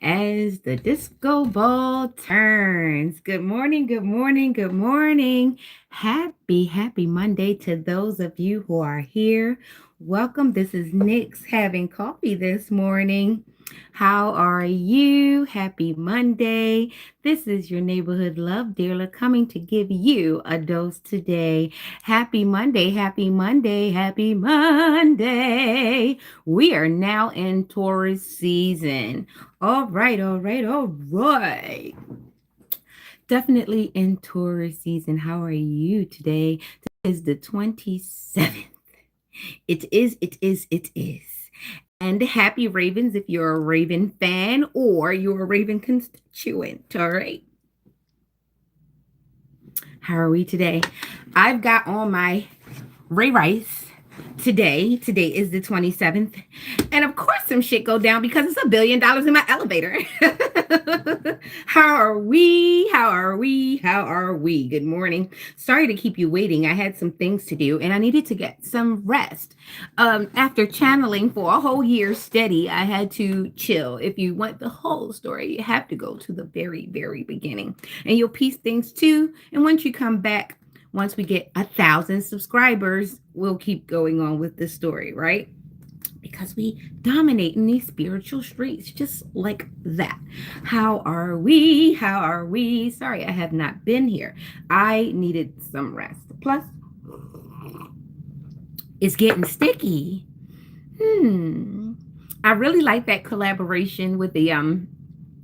as the disco ball turns. Good morning, good morning, good morning. Happy Monday to those of you who are here. Welcome. This is Nix having coffee this morning. How are you? Happy Monday. This is your neighborhood love dealer coming to give you a dose today. Happy Monday, happy Monday, happy Monday. We are now in Taurus season. All right. Definitely in Taurus season. How are you today? Today is the 27th. It is. And happy Ravens if you're a Raven fan or you're a Raven constituent. All right. How are we today? I've got on my Ray Rice today. Today is the 27th. And of course, some shit go down because it's $1 billion in my elevator. How are we? How are we? How are we? Good morning. Sorry to keep you waiting. I had some things to do and I needed to get some rest. After channeling for a whole year steady, I had to chill. If you want the whole story, you have to go to the very beginning and you'll piece things too. And once you come back, once we get 1,000 subscribers, we'll keep going on with this story, right? Because we dominate in these spiritual streets just like that. How are we? How are we? Sorry, I have not been here. I needed some rest. Plus, it's getting sticky. I really like that collaboration with the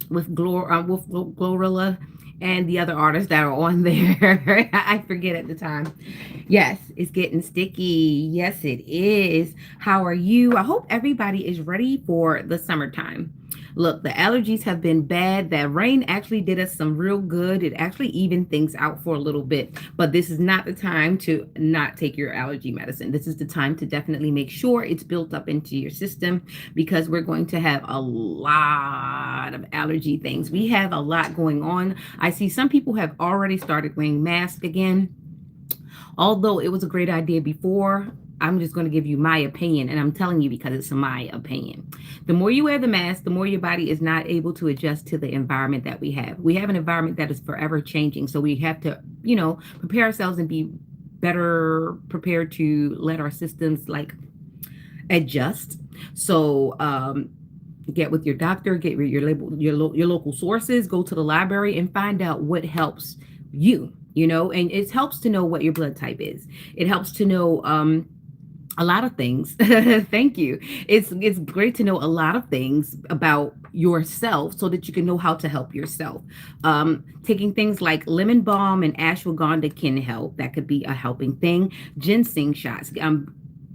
with Glorilla and the other artists that are on there. I forget at the time. Yes, it's getting sticky. Yes, it is. How are you? I hope everybody is ready for the summertime. Look, the allergies have been bad. That rain actually did us some real good. It actually evened things out for a little bit. But this is not the time to not take your allergy medicine. This is the time to definitely make sure it's built up into your system because we're going to have a lot of allergy things. We have a lot going on. I see some people have already started wearing masks again. Although it was a great idea before, I'm just going to give you my opinion, and I'm telling you because it's my opinion. The more you wear the mask, the more your body is not able to adjust to the environment that we have. We have an environment that is forever changing, so we have to, prepare ourselves and be better prepared to let our systems like adjust. So, get with your doctor, get with your local sources, go to the library, and find out what helps you. And it helps to know what your blood type is. It helps to know a lot of things. Thank you. It's great to know a lot of things about yourself so that you can know how to help yourself. Taking things like lemon balm and ashwagandha can help. That could be a helping thing. Ginseng shots.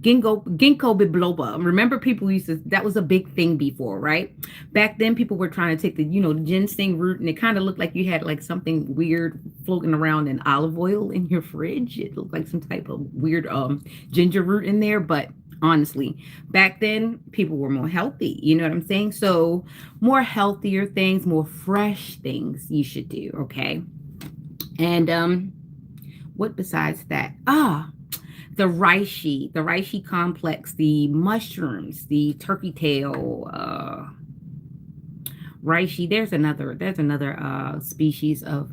Ginkgo biloba. Remember, people used to, that was a big thing before, right? Back then, people were trying to take the, ginseng root, and it kind of looked like you had like something weird floating around in olive oil in your fridge. It looked like some type of weird ginger root in there, but honestly, back then people were more healthy. You know what I'm saying? So more healthier things, more fresh things you should do. Okay. And what besides that? The reishi complex, the mushrooms, the turkey tail, reishi. There's another species of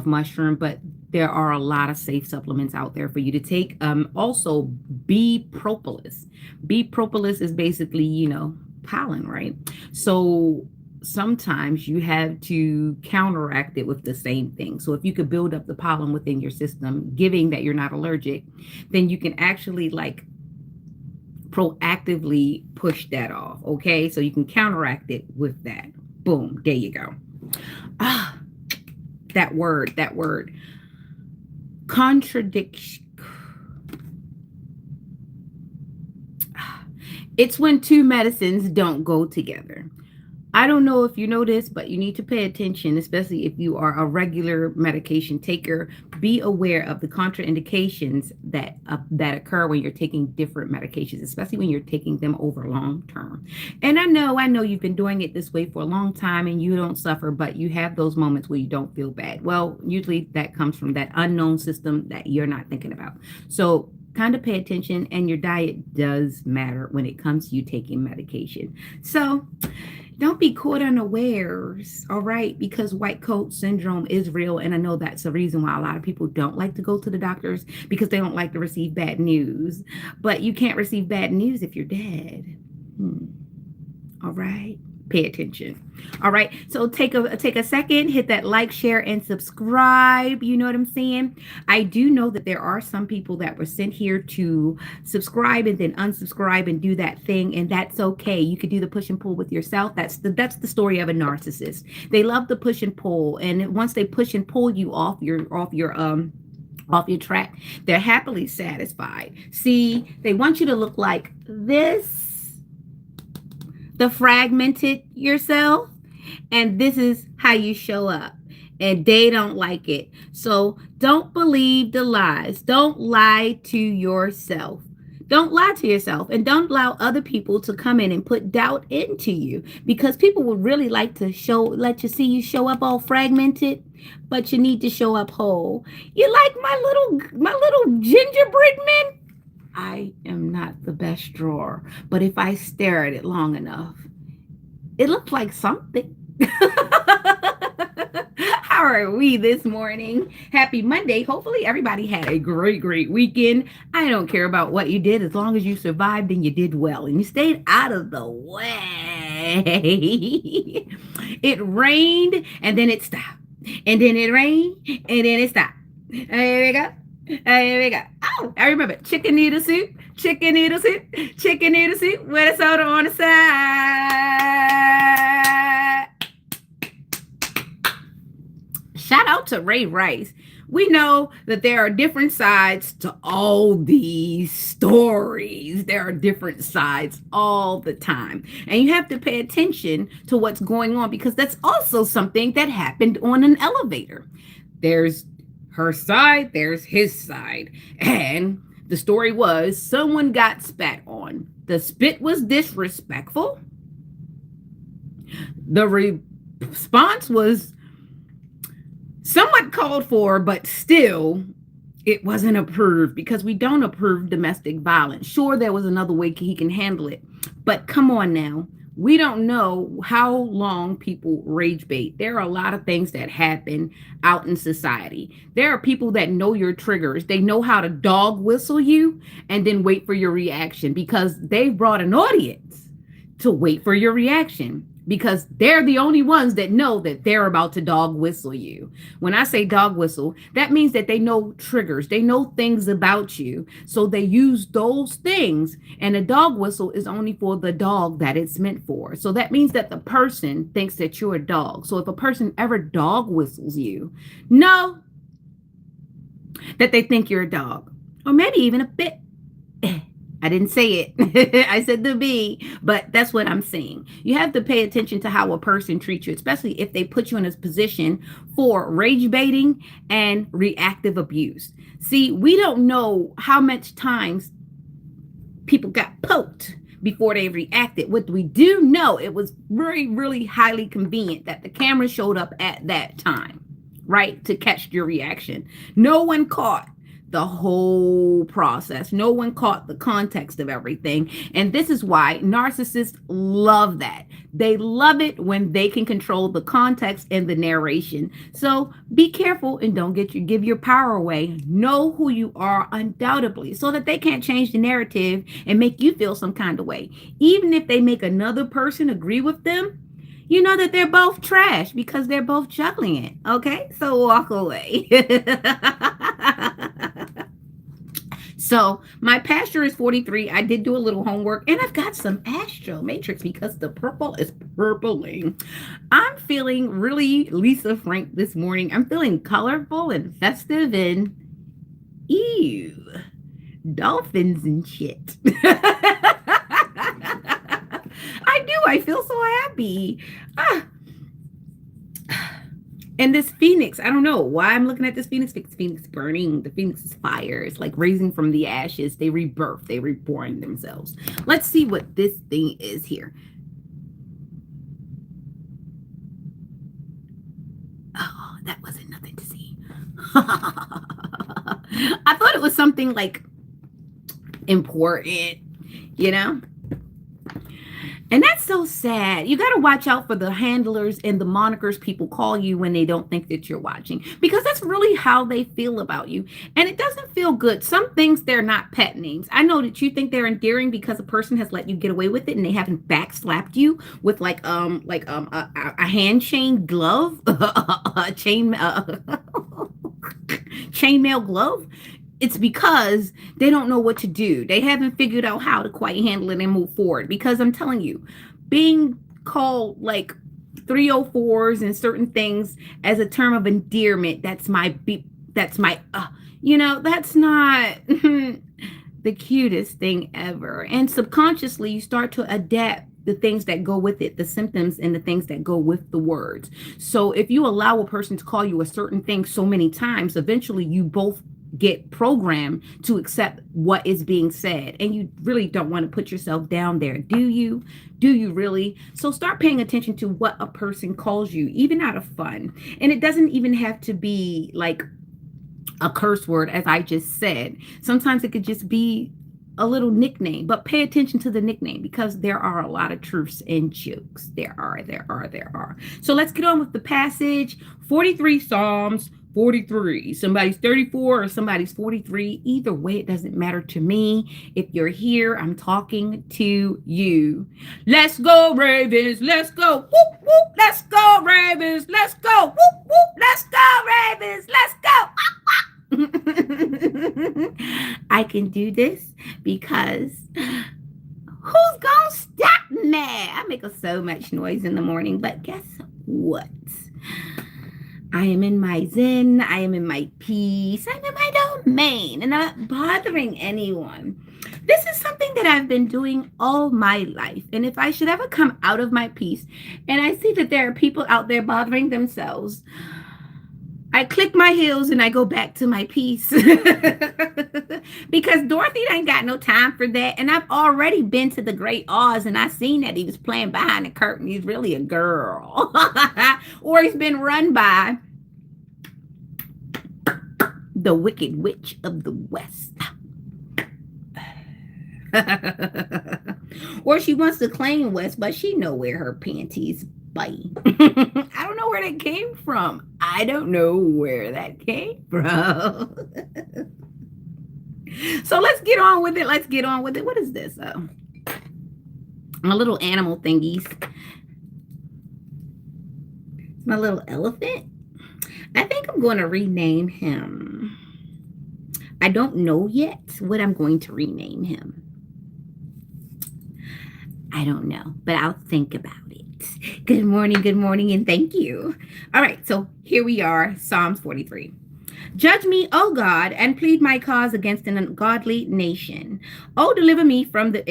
mushroom, but there are a lot of safe supplements out there for you to take. Also, bee propolis. Bee propolis is basically, pollen, right? So sometimes you have to counteract it with the same thing. So if you could build up the pollen within your system, giving that you're not allergic, then you can actually like proactively push that off. Okay. So you can counteract it with that. Boom. There you go. That word. Contradiction. It's when two medicines don't go together. I don't know if you know this, but you need to pay attention, especially if you are a regular medication taker. Be aware of the contraindications that occur when you're taking different medications, especially when you're taking them over long term. And I know you've been doing it this way for a long time and you don't suffer, but you have those moments where you don't feel bad. Well, usually that comes from that unknown system that you're not thinking about. So kind of pay attention, and your diet does matter when it comes to you taking medication. So Don't be caught unawares, all right? Because white coat syndrome is real. And I know that's the reason why a lot of people don't like to go to the doctors, because they don't like to receive bad news. But you can't receive bad news if you're dead. All right. Pay attention. All right. So take a second, hit that like, share, and subscribe. You know what I'm saying? I do know that there are some people that were sent here to subscribe and then unsubscribe and do that thing, and that's okay. You could do the push and pull with yourself. That's the story of a narcissist. They love the push and pull, and once they push and pull you off your track, they're happily satisfied. See, they want you to look like this, the fragmented yourself, and this is how you show up, and they don't like it. So don't believe the lies. Don't lie to yourself. Don't lie to yourself, and don't allow other people to come in and put doubt into you, because people would really like to let you see you show up all fragmented, but you need to show up whole. You like my little gingerbread men? I am not the best drawer, but if I stare at it long enough, it looks like something. How are we this morning? Happy Monday. Hopefully everybody had a great weekend. I don't care about what you did, as long as you survived and you did well and you stayed out of the way. It rained and then it stopped. And then it rained and then it stopped. There we go. Here we go. Oh, I remember chicken noodle soup with a soda on the side. Shout out to Ray Rice. We know that there are different sides to all these stories. There are different sides all the time. And you have to pay attention to what's going on, because that's also something that happened on an elevator. There's her side, there's his side. And the story was someone got spat on. The spit was disrespectful. The response was somewhat called for, but still it wasn't approved, because we don't approve domestic violence. Sure, there was another way he can handle it, but come on now. We don't know how long people rage bait. There are a lot of things that happen out in society. There are people that know your triggers. They know how to dog whistle you and then wait for your reaction, because they've brought an audience to wait for your reaction, because they're the only ones that know that they're about to dog whistle you. When I say dog whistle, that means that they know triggers. They know things about you. So they use those things, and a dog whistle is only for the dog that it's meant for. So that means that the person thinks that you're a dog. So if a person ever dog whistles you, know that they think you're a dog, or maybe even a bit. I didn't say it. I said the B, but that's what I'm saying. You have to pay attention to how a person treats you, especially if they put you in a position for rage baiting and reactive abuse. See, we don't know how much times people got poked before they reacted. What we do know, it was really highly convenient that the camera showed up at that time, right, to catch your reaction. No one caught the whole process. No one caught the context of everything. And this is why narcissists love that. They love it when they can control the context and the narration. So be careful and don't give your power away. Know who you are undoubtedly, so that they can't change the narrative and make you feel some kind of way. Even if they make another person agree with them, you know that they're both trash, because they're both juggling it. Okay, so walk away. So my pasture is 43. I did do a little homework, and I've got some Astro Matrix, because the purple is purpling. I'm feeling really Lisa Frank this morning. I'm feeling colorful and festive and ew, dolphins and shit. I do. I feel so happy. And this phoenix, I don't know why I'm looking at this phoenix. Phoenix burning. The phoenix is fire. It's like raising from the ashes. They rebirth. They reborn themselves. Let's see what this thing is here. Oh, that wasn't nothing to see. I thought it was something like important, you know? And that's so sad. You got to watch out for the handlers and the monikers people call you when they don't think that you're watching, because that's really how they feel about you. And it doesn't feel good. Some things, they're not pet names. I know that you think they're endearing because a person has let you get away with it and they haven't backslapped you with a hand chain glove, a chainmail glove. It's because they don't know what to do. They haven't figured out how to quite handle it and move forward. Because I'm telling you, being called like 304s and certain things as a term of endearment, that's that's not the cutest thing ever. And subconsciously, you start to adapt the things that go with it, the symptoms and the things that go with the words. So if you allow a person to call you a certain thing so many times, eventually you both get programmed to accept what is being said, and you really don't want to put yourself down there, do you really? So start paying attention to what a person calls you, even out of fun. And it doesn't even have to be like a curse word, as I just said. Sometimes it could just be a little nickname, but pay attention to the nickname, because there are a lot of truths and jokes. There are. So let's get on with the passage. 43 Psalms 43. Somebody's 34 or somebody's 43. Either way, it doesn't matter to me. If you're here, I'm talking to you. Let's go, Ravens. Let's go. Whoop, whoop. Let's go, Ravens. Let's go. Whoop, whoop. Let's go, Ravens. Let's go. I can do this because who's gonna stop me? I make so much noise in the morning, but guess what? I am in my zen, I am in my peace, I'm in my domain, and I'm not bothering anyone. This is something that I've been doing all my life. And if I should ever come out of my peace and I see that there are people out there bothering themselves, I click my heels and I go back to my peace. Because Dorothy ain't got no time for that. And I've already been to the Great Oz and I seen that he was playing behind the curtain. He's really a girl. Or he's been run by the Wicked Witch of the West. Or she wants to claim West, but she know where her panties bite. I don't know where that came from. So let's get on with it. What is this? My little animal thingies. It's my little elephant. I think I'm going to rename him. I don't know yet what I'm going to rename him. I don't know, but I'll think about it. Good morning, and thank you. All right, so here we are, Psalms 43. Judge me, O God, and plead my cause against an ungodly nation. O deliver me from the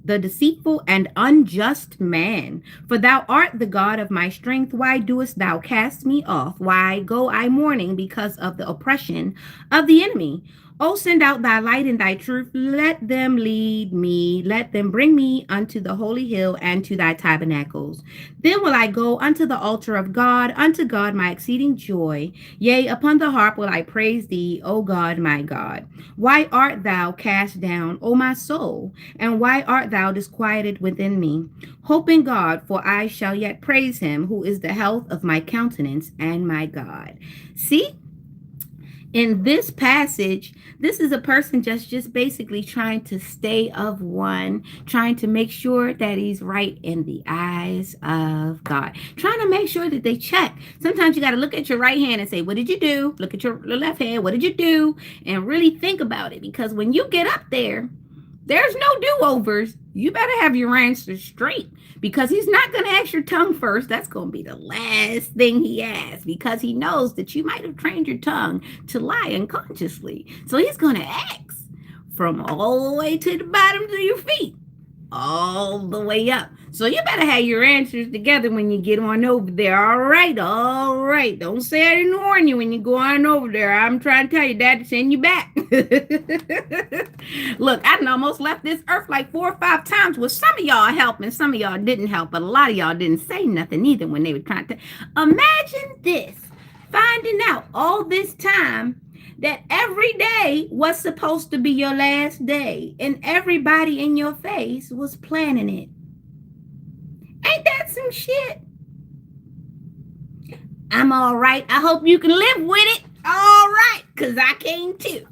deceitful and unjust man. For thou art the God of my strength. Why doest thou cast me off? Why go I mourning because of the oppression of the enemy? O send out thy light and thy truth. Let them lead me. Let them bring me unto the holy hill and to thy tabernacles. Then will I go unto the altar of God, unto God my exceeding joy. Yea, upon the harp will I praise thee, O God, my God. Why art thou cast down, O my soul? And why art thou disquieted within me? Hope in God, for I shall yet praise him, who is the health of my countenance and my God. See? In this passage, this is a person just basically trying to stay of one, trying to make sure that he's right in the eyes of God, trying to make sure that they check. Sometimes you got to look at your right hand and say, what did you do? Look at your left hand. What did you do? And really think about it, because when you get up there, there's no do-overs. You better have your answers straight, because he's not going to ask your tongue first. That's going to be the last thing he asks, because he knows that you might have trained your tongue to lie unconsciously. So he's going to ask from all the way to the bottom of your feet, all the way up. So you better have your answers together when you get on over there. All right. Don't say I didn't warn you when you go on over there. I'm trying to tell you, Dad, to send you back. Look, I almost left this earth like 4 or 5 times with some of y'all helping, some of y'all didn't help, but a lot of y'all didn't say nothing either when they were trying to. Imagine this, finding out all this time that every day was supposed to be your last day, and everybody in your face was planning it. Ain't that some shit? I'm all right. I hope you can live with it. All right, because I can too.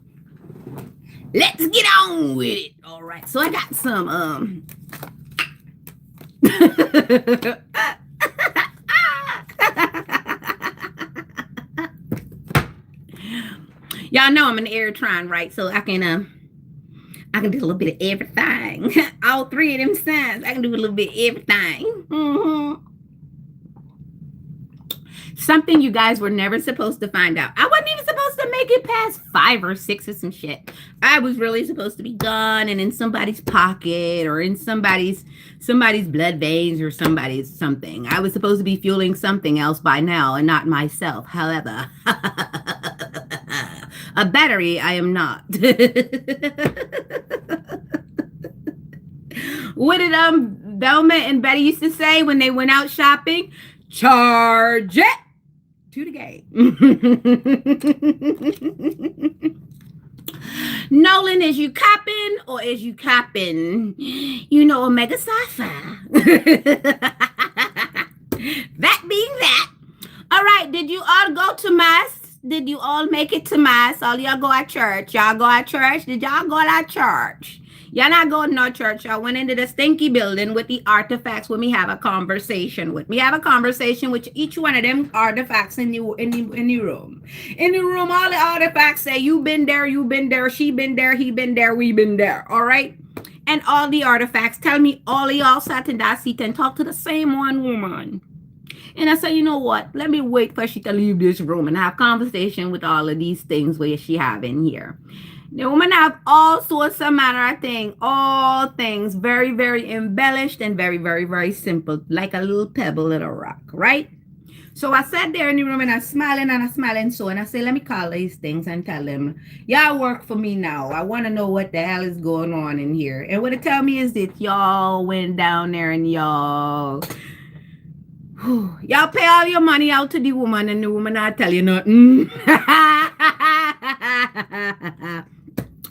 Let's get on with it. All right. So I got some y'all know I'm an Eritrean, right? So I can do a little bit of everything. All three of them signs, I can do a little bit of everything. Mm-hmm. Something you guys were never supposed to find out. I wasn't even supposed to make it past 5 or 6 or some shit. I was really supposed to be gone and in somebody's pocket or in somebody's blood veins or somebody's something. I was supposed to be fueling something else by now and not myself. However, a battery I am not. What did Velma and Betty used to say when they went out shopping? Charge it to the gate. Nolan, is you copping or is you copping? You know, Omega Sci-Fi. That being that. All right, did you all go to Mass? Did you all make it to Mass? All y'all go at church? Y'all go at church? Did y'all go at church? Y'all not going to no church. Y'all went into the stinky building with the artifacts with me have a conversation with me. Have a conversation with each one of them artifacts in the room. In the room, all the artifacts say, you been there, she been there, he been there, we been there. All right? And all the artifacts tell me all of y'all sat in that seat and talked to the same one woman. And I said, you know what? Let me wait for she to leave this room and have conversation with all of these things where she have in here. The woman have all sorts of manner of things, all things very, very embellished and very, very, very simple, like a little pebble in a rock, right? So I sat there in the room and I'm smiling so, and I said, let me call these things and tell them, y'all work for me now. I want to know what the hell is going on in here. And what it tell me is that y'all went down there and y'all pay all your money out to the woman and the woman not tell you nothing.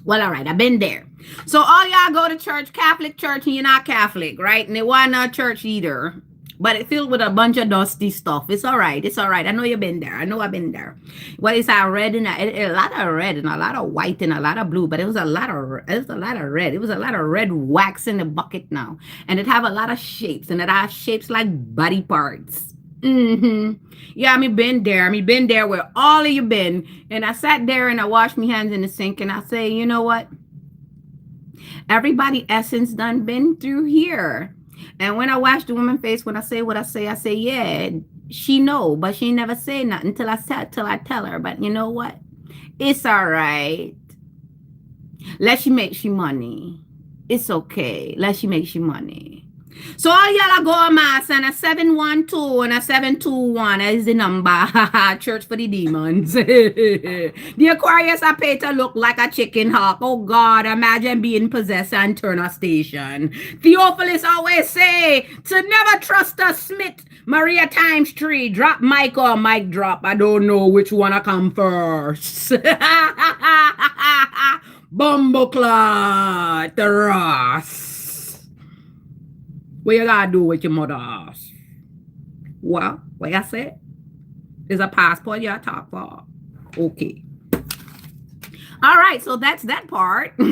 Well, all right, I've been there. So all y'all go to church, Catholic church, and you're not Catholic, right? And it was not church either. But it's filled with a bunch of dusty stuff. It's all right. It's all right. I know you've been there. I know I've been there. Well, it's a red and a lot of red and a lot of white and a lot of blue. But it was a lot of red. It was a lot of red wax in the bucket now. And it have a lot of shapes. And it has shapes like body parts. Mm-hmm. Yeah, I been there where all of you been. And I sat there and I washed my hands in the sink and I say, you know what? Everybody essence done been through here. And when I wash the woman's face, when I say what I say, yeah, she know, but she never say nothing till I tell her. But you know what? It's all right. Let she make she money. It's okay. Let she make she money. So all y'all go on Mass and a 712 and a 721 is the number. Church for the demons. The Aquarius are paid to look like a chicken hawk. Oh God, imagine being possessed and turn a station. Theophilus always say to never trust a Smith Maria times 3. Drop mic or mic drop. I don't know which one I come first. Bumbleclot, the Ross. What you gotta do with your mother ass? Well, like I said, is a passport you talk for. Okay. All right, so that's that part. So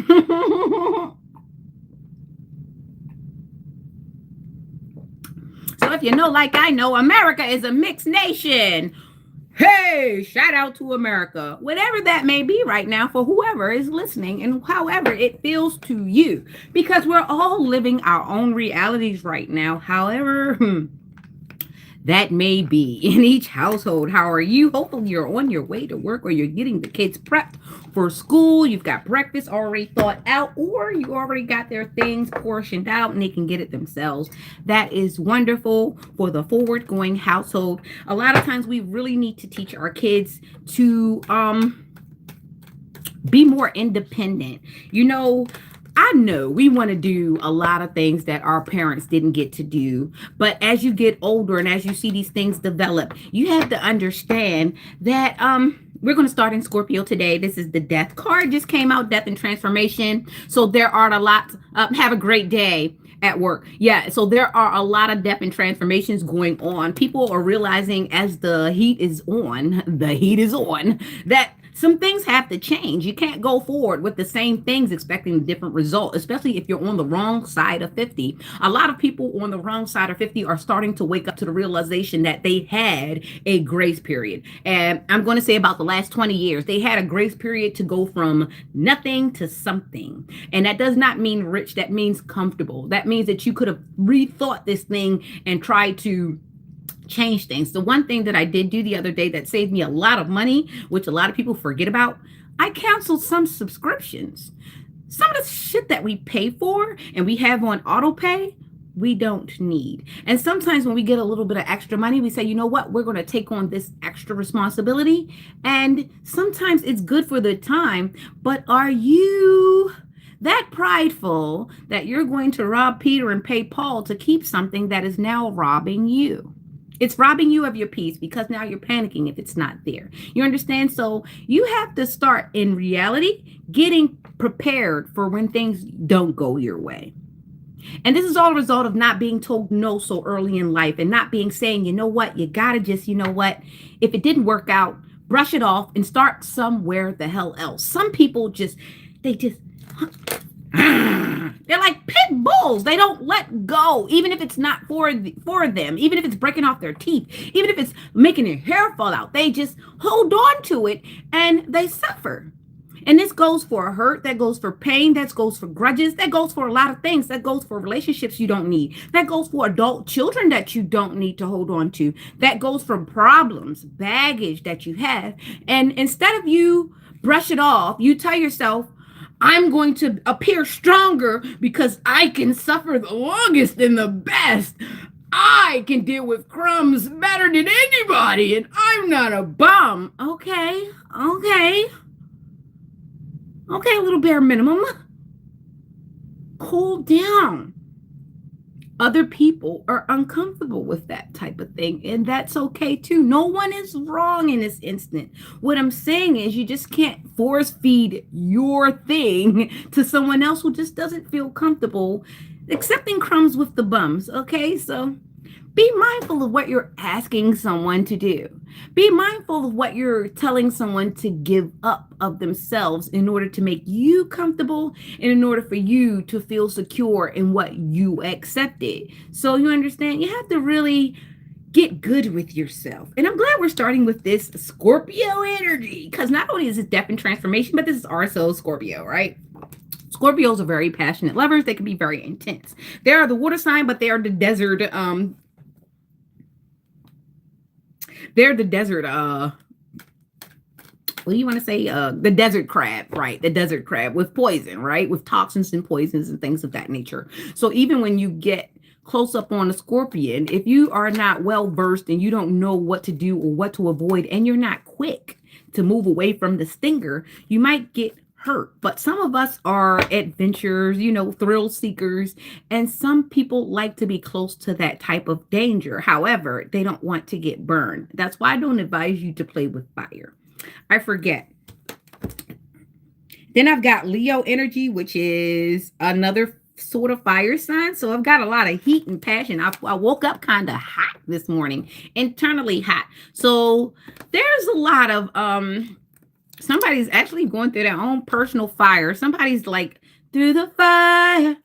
if you know, like I know, America is a mixed nation. Hey, shout out to America. Whatever that may be right now for whoever is listening and however it feels to you. Because we're all living our own realities right now. However, that may be in each household. How are you? Hopefully you're on your way to work or you're getting the kids prepped for school. You've got breakfast already thought out or you already got their things portioned out and they can get it themselves. That is wonderful for the forward going household. A lot of times we really need to teach our kids to be more independent. You know, I know we want to do a lot of things that our parents didn't get to do. But as you get older and as you see these things develop, you have to understand that we're going to start in Scorpio today. This is the death card just came out, death and transformation. So there are a lot. Have a great day. At work. Yeah. So there are a lot of depth and transformations going on. People are realizing as the heat is on, that some things have to change. You can't go forward with the same things expecting a different result, especially if you're on the wrong side of 50. A lot of people on the wrong side of 50 are starting to wake up to the realization that they had a grace period. And I'm going to say about the last 20 years, they had a grace period to go from nothing to something. And that does not mean rich, that means comfortable. That means that you could have rethought this thing and tried to change things. The one thing that I did do the other day that saved me a lot of money, which a lot of people forget about, I canceled some subscriptions. Some of the shit that we pay for and we have on auto pay, we don't need. And sometimes when we get a little bit of extra money, we say, you know what, we're going to take on this extra responsibility. And sometimes it's good for the time, but are you that prideful that you're going to rob Peter and pay Paul to keep something that is now robbing you? It's robbing you of your peace because now you're panicking if it's not there. You understand? So you have to start in reality getting prepared for when things don't go your way. And this is all a result of not being told no so early in life and not being saying, you know what, you got to just, you know what, if it didn't work out, brush it off and start somewhere the hell else. Some people they just they're like pit bulls. They don't let go, even if it's not for them, even if it's breaking off their teeth, even if it's making their hair fall out. They just hold on to it and they suffer. And this goes for hurt, that goes for pain, that goes for grudges, that goes for a lot of things, that goes for relationships you don't need, that goes for adult children that you don't need to hold on to, that goes for problems, baggage that you have. And instead of you brush it off, you tell yourself, I'm going to appear stronger because I can suffer the longest and the best. I can deal with crumbs better than anybody, and I'm not a bum. Okay, little bare minimum. Cool down. Other people are uncomfortable with that type of thing, and that's okay too. No one is wrong in this instant. What I'm saying is you just can't force feed your thing to someone else who just doesn't feel comfortable accepting crumbs with the bums. Okay, so be mindful of what you're asking someone to do. Be mindful of what you're telling someone to give up of themselves in order to make you comfortable and in order for you to feel secure in what you accepted. So you understand, you have to really get good with yourself. And I'm glad we're starting with this Scorpio energy, because not only is it death and transformation, but this is also Scorpio, right? Scorpios are very passionate lovers. They can be very intense. They are the water sign, but they are the desert what do you want to say? The desert crab, right? The desert crab with poison, right? With toxins and poisons and things of that nature. So even when you get close up on a scorpion, if you are not well versed and you don't know what to do or what to avoid, and you're not quick to move away from the stinger, you might get hurt. But some of us are adventurers, thrill seekers, and some people like to be close to that type of danger. However, they don't want to get burned. That's why I don't advise you to play with fire. I forget. Then I've got Leo energy, which is another sort of fire sign. So I've got a lot of heat and passion. I woke up kind of hot this morning, internally hot. So there's a lot of somebody's actually going through their own personal fire. Somebody's like, through the fire.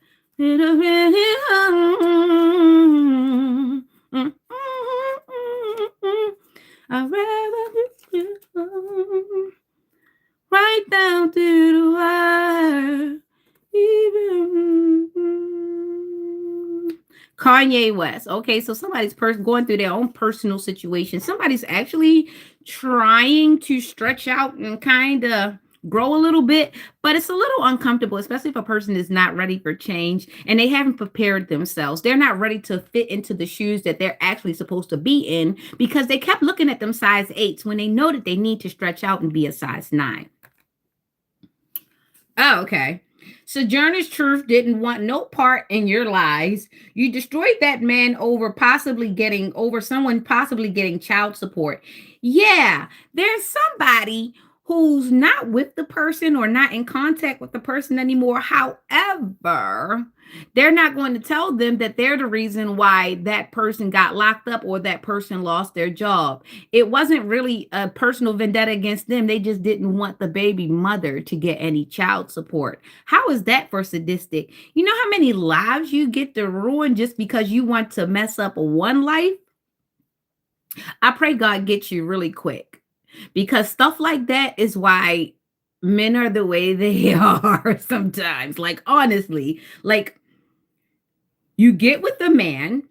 I'd rather you right down to the wire. Kanye West. Okay, so somebody's going through their own personal situation. Somebody's actually trying to stretch out and kind of grow a little bit, but it's a little uncomfortable, especially if a person is not ready for change and they haven't prepared themselves. They're not ready to fit into the shoes that they're actually supposed to be in because they kept looking at them size 8s when they know that they need to stretch out and be a size 9. Oh, okay. Sojourner's Truth didn't want no part in your lies. You destroyed that man over someone possibly getting child support. Yeah, there's somebody who's not with the person or not in contact with the person anymore. However, they're not going to tell them that they're the reason why that person got locked up or that person lost their job. It wasn't really a personal vendetta against them. They just didn't want the baby mother to get any child support. How is that for sadistic? You know how many lives you get to ruin just because you want to mess up one life? I pray God gets you really quick because stuff like that is why men are the way they are sometimes. Like, honestly, like you get with a man,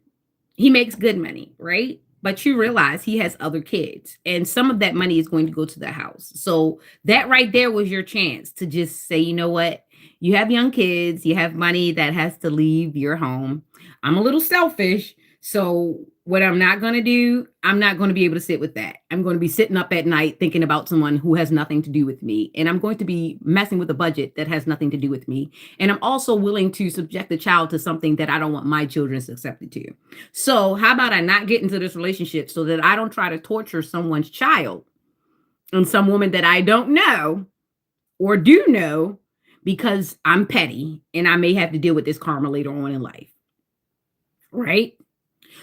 he makes good money, right? But you realize he has other kids, and some of that money is going to go to the house. So that right there was your chance to just say, you know what? You have young kids, you have money that has to leave your home. I'm a little selfish. So what I'm not going to do, I'm not going to be able to sit with that. I'm going to be sitting up at night thinking about someone who has nothing to do with me. And I'm going to be messing with a budget that has nothing to do with me. And I'm also willing to subject the child to something that I don't want my children accepted to. So how about I not get into this relationship so that I don't try to torture someone's child and some woman that I don't know or do know because I'm petty and I may have to deal with this karma later on in life. Right?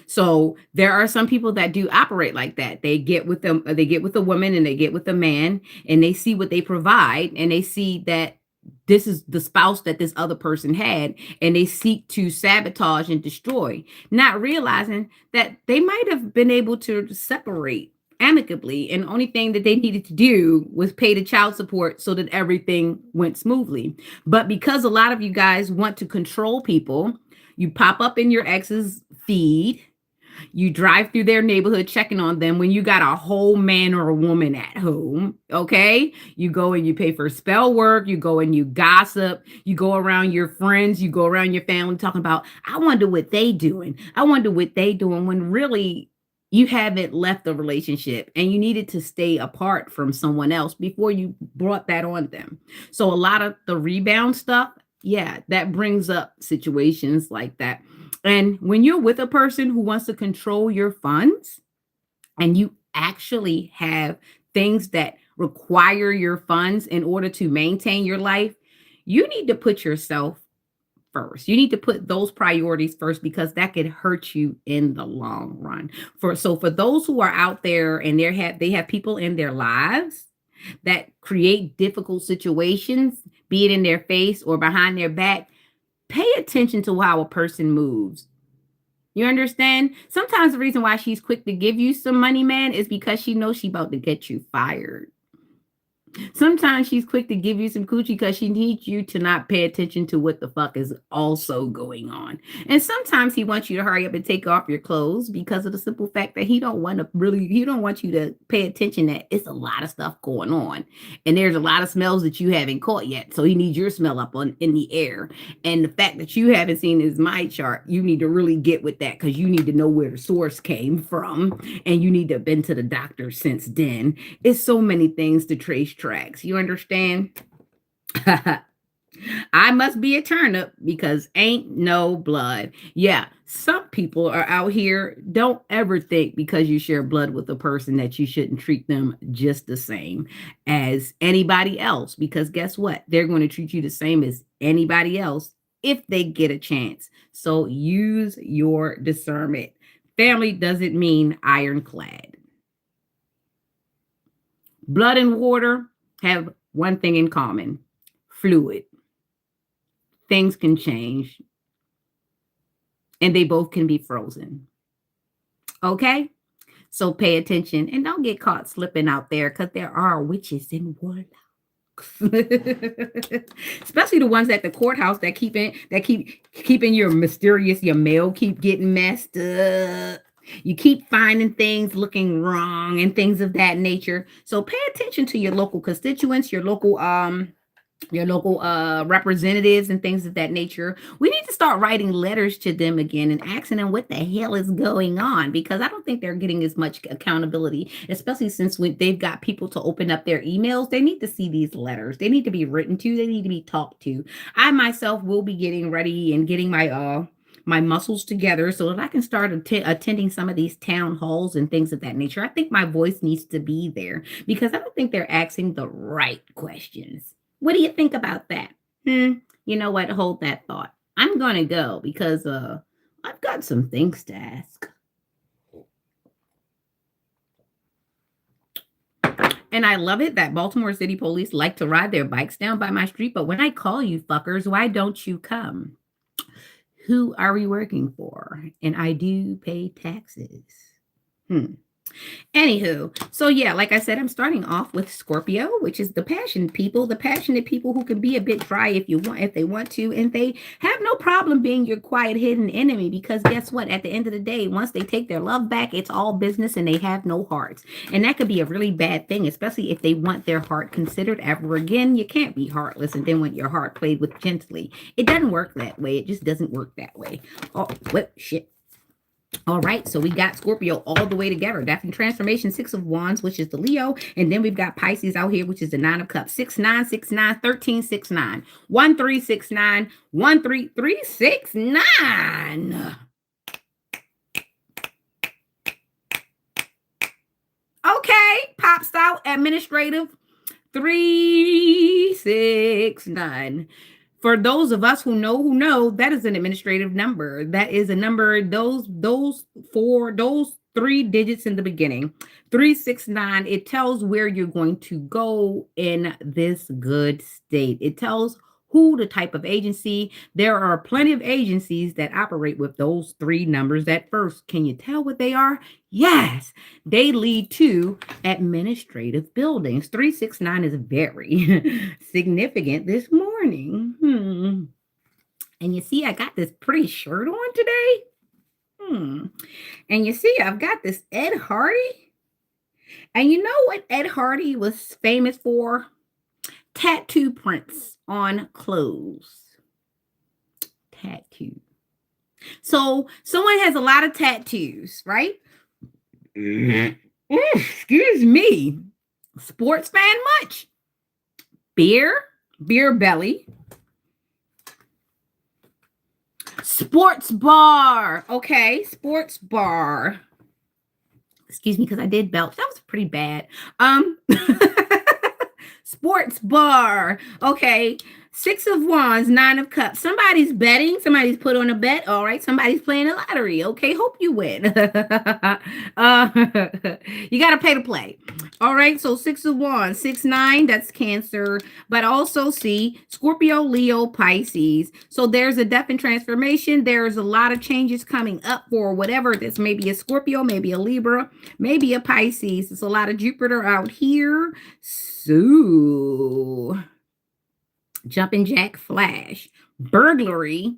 So there are some people that do operate like that. They get with them, they get with a woman and they get with a man and they see what they provide and they see that this is the spouse that this other person had and they seek to sabotage and destroy, not realizing that they might have been able to separate amicably and the only thing that they needed to do was pay the child support so that everything went smoothly. But because a lot of you guys want to control people, you pop up in your ex's feed. You drive through their neighborhood checking on them when you got a whole man or a woman at home. Okay. You go and you pay for spell work. You go and you gossip. You go around your friends. You go around your family talking about, I wonder what they doing. I wonder what they doing when really you haven't left the relationship and you needed to stay apart from someone else before you brought that on them. So a lot of the rebound stuff, yeah, that brings up situations like that. And when you're with a person who wants to control your funds and you actually have things that require your funds in order to maintain your life, you need to put yourself first. You need to put those priorities first because that could hurt you in the long run. For those who are out there and they have people in their lives that create difficult situations, be it in their face or behind their back, pay attention to how a person moves. You understand? Sometimes the reason why she's quick to give you some money, man, is because she knows she's about to get you fired. Sometimes she's quick to give you some coochie because she needs you to not pay attention to what the fuck is also going on. And sometimes he wants you to hurry up and take off your clothes because of the simple fact that he don't want you to pay attention that it's a lot of stuff going on. And there's a lot of smells that you haven't caught yet. So he needs your smell up in the air. And the fact that you haven't seen his my chart, you need to really get with that because you need to know where the source came from. And you need to have been to the doctor since then. It's so many things to trace tracks. You understand? I must be a turnip because ain't no blood. Yeah, some people are out here. Don't ever think because you share blood with a person that you shouldn't treat them just the same as anybody else. Because guess what? They're going to treat you the same as anybody else if they get a chance. So use your discernment. Family doesn't mean ironclad. Blood and water have one thing in common: fluid. Things can change and they both can be frozen. Okay? So pay attention and don't get caught slipping out there because there are witches and warlocks. Especially the ones at the courthouse that keep keeping your mail keep getting messed up. You keep finding things looking wrong and things of that nature. So pay attention to your local constituents, your local representatives and things of that nature. We need to start writing letters to them again and asking them what the hell is going on, because I don't think they're getting as much accountability, especially since when they've got people to open up their emails. They need to see these letters. They need to be written to. They need to be talked to. I myself will be getting ready and getting my my muscles together so that I can start attending some of these town halls and things of that nature. I think my voice needs to be there because I don't think they're asking the right questions. What do you think about that? You know what? Hold that thought. I'm going to go because I've got some things to ask. And I love it that Baltimore City Police like to ride their bikes down by my street, but when I call you fuckers, why don't you come? Who are we working for? And I do pay taxes. Anywho, so yeah, like I said, I'm starting off with Scorpio, which is the passionate people who can be a bit dry if they want to, and they have no problem being your quiet hidden enemy because guess what? At the end of the day, once they take their love back, it's all business and they have no hearts. And that could be a really bad thing, especially if they want their heart considered ever again. You can't be heartless and then want your heart played with gently. It doesn't work that way. It just doesn't work that way. Oh, what shit. All right, so we got Scorpio all the way together. That's in transformation, 6 of Wands, which is the Leo. And then we've got Pisces out here, which is the 9 of Cups. 6969 1369 1369 13369. Okay, pops out administrative 369. For those of us who know, that is an administrative number. That is a number, those 3 digits in the beginning, 369, it tells where you're going to go in this good state. It tells who the type of agency. There are plenty of agencies that operate with those 3 numbers at first. Can you tell what they are? Yes, they lead to administrative buildings. 369 is very significant this morning. And you see, I got this pretty shirt on today. And you see, I've got this Ed Hardy. And you know what Ed Hardy was famous for? Tattoo prints on clothes. Tattoo. So someone has a lot of tattoos, right? Excuse me. Sports fan much? Beer belly. Sports bar. Okay, sports bar. Excuse me, because I did belch. That was pretty bad. Sports bar. Okay. 6 of Wands, 9 of Cups. Somebody's betting. Somebody's put on a bet. All right. Somebody's playing a lottery. Okay. Hope you win. You got to pay to play. All right. So 6 of Wands, 6-9. That's Cancer. But also see Scorpio, Leo, Pisces. So there's a death and transformation. There's a lot of changes coming up for whatever this may be, a Scorpio, maybe a Libra, maybe a Pisces. It's a lot of Jupiter out here. So jumping jack flash, burglary,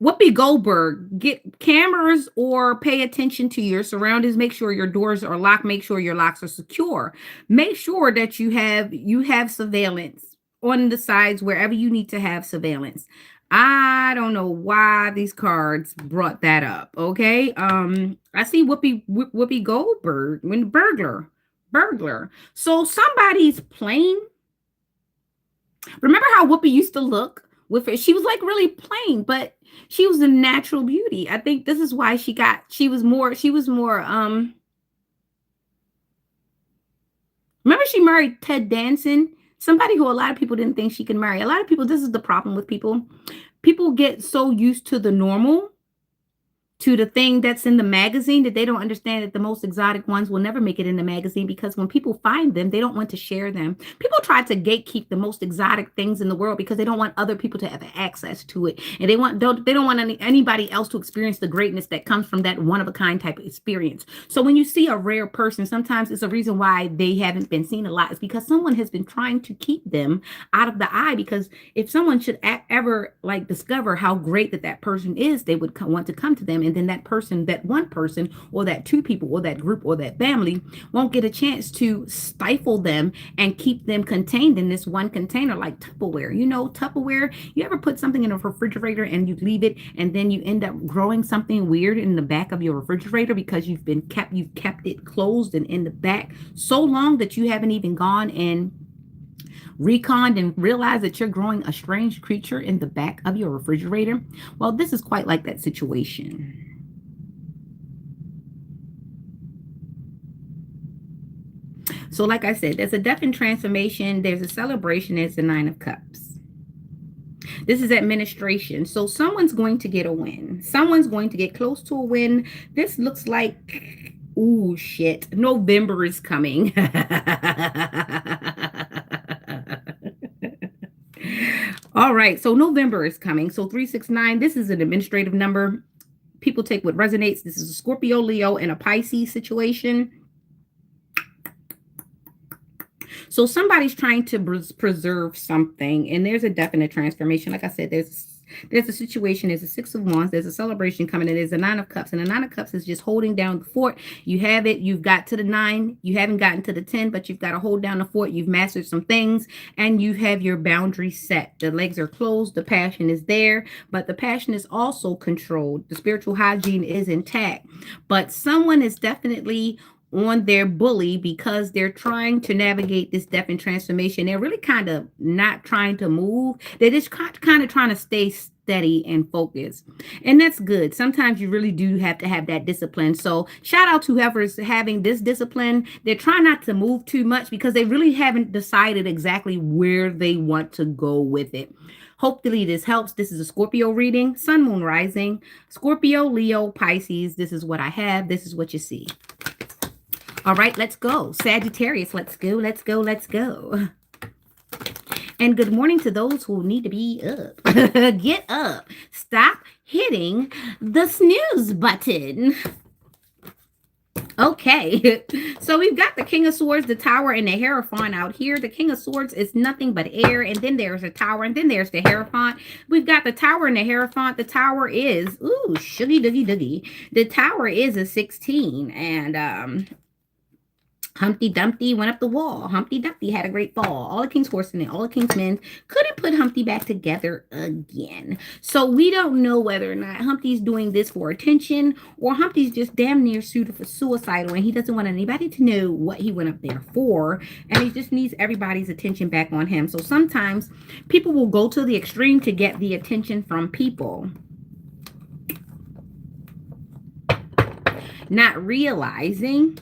Whoopi Goldberg, get cameras or pay attention to your surroundings. Make sure your doors are locked. Make sure your locks are secure. Make sure that you have surveillance on the sides wherever you need to have surveillance. I don't know why these cards brought that up. Okay. I see Whoopi Goldberg when burglar. So somebody's playing. Remember how Whoopi used to look with it? She was like really plain, but she was a natural beauty. I think this is why she was more, remember she married Ted Danson, somebody who a lot of people didn't think she could marry. A lot of people, this is the problem with people. People get so used to the normal, to the thing that's in the magazine, that they don't understand that the most exotic ones will never make it in the magazine, because when people find them, they don't want to share them. People try to gatekeep the most exotic things in the world because they don't want other people to have access to it. And they don't want anybody else to experience the greatness that comes from that one of a kind type of experience. So when you see a rare person, sometimes it's a reason why they haven't been seen a lot. It's because someone has been trying to keep them out of the eye, because if someone should ever like discover how great that person is, they would want to come to them. And then that person, that one person, or that 2 people, or that group, or that family won't get a chance to stifle them and keep them contained in this one container, like Tupperware. You know, Tupperware, you ever put something in a refrigerator and you leave it and then you end up growing something weird in the back of your refrigerator because you've kept it closed and in the back so long that you haven't even gone and reconned and realized that you're growing a strange creature in the back of your refrigerator? Well, this is quite like that situation. So, like I said, there's a death and transformation, there's a celebration, there's the Nine of Cups. This is administration. So, someone's going to get a win, someone's going to get close to a win. This looks like, ooh, shit, November is coming. All right, so November is coming. So 369, this is an administrative number. People take what resonates. This is a Scorpio, Leo, and a Pisces situation. So somebody's trying to preserve something, and there's a definite transformation. Like I said, there's a situation, there's a Six of Wands, there's a celebration coming, and there's a Nine of Cups. And the Nine of Cups is just holding down the fort. You have it, you've got to the 9, you haven't gotten to the 10, but you've got to hold down the fort. You've mastered some things, and you have your boundaries set. The legs are closed, the passion is there, but the passion is also controlled. The spiritual hygiene is intact, but someone is definitely on their bully because they're trying to navigate this death and transformation. They're really kind of not trying to move. They're just kind of trying to stay steady and focused. And that's good. Sometimes you really do have to have that discipline. So shout out to whoever's having this discipline. They're trying not to move too much because they really haven't decided exactly where they want to go with it. Hopefully this helps. This is a Scorpio reading, Sun, Moon, Rising, Scorpio, Leo, Pisces. This is what I have. This is what you see. All right, let's go. Sagittarius, let's go, let's go, let's go. And good morning to those who need to be up. Get up. Stop hitting the snooze button. Okay, so we've got the King of Swords, the Tower, and the Hierophant out here. The King of Swords is nothing but air, and then there's a Tower, and then there's the Hierophant. We've got the Tower and the Hierophant. The Tower is, ooh, shuggy doogie doogie. The Tower is a 16, and Humpty Dumpty went up the wall. Humpty Dumpty had a great fall. All the king's horsemen and all the king's men couldn't put Humpty back together again. So we don't know whether or not Humpty's doing this for attention or Humpty's just damn near suicidal and he doesn't want anybody to know what he went up there for. And he just needs everybody's attention back on him. So sometimes people will go to the extreme to get the attention from people, not realizing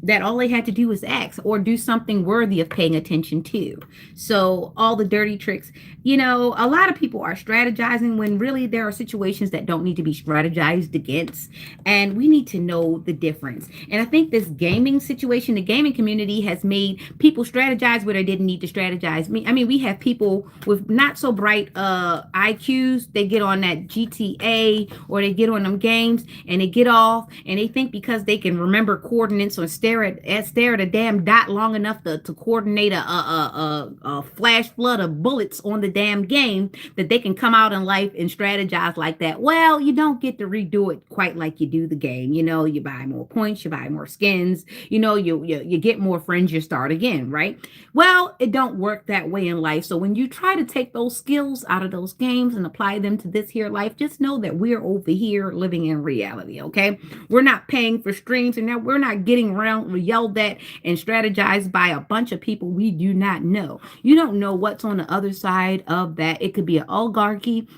that all they had to do was ask or do something worthy of paying attention to. So all the dirty tricks, you know, a lot of people are strategizing when really there are situations that don't need to be strategized against. And we need to know the difference. And I think this gaming situation, the gaming community has made people strategize where they didn't need to strategize. I mean, we have people with not so bright IQs. They get on that GTA or they get on them games and they get off and they think because they can remember coordinates or stare at a damn dot long enough to coordinate a flash flood of bullets on the damn game that they can come out in life and strategize like that. Well, you don't get to redo it quite like you do the game. You know, you buy more points, you buy more skins, you know, you get more friends, you start again, right? Well, it don't work that way in life. So when you try to take those skills out of those games and apply them to this here life, just know that we're over here living in reality, okay? We're not paying for streams and now we're not getting around yelled at and strategized by a bunch of people we do not know. You don't know what's on the other side of that. It could be an oligarchy.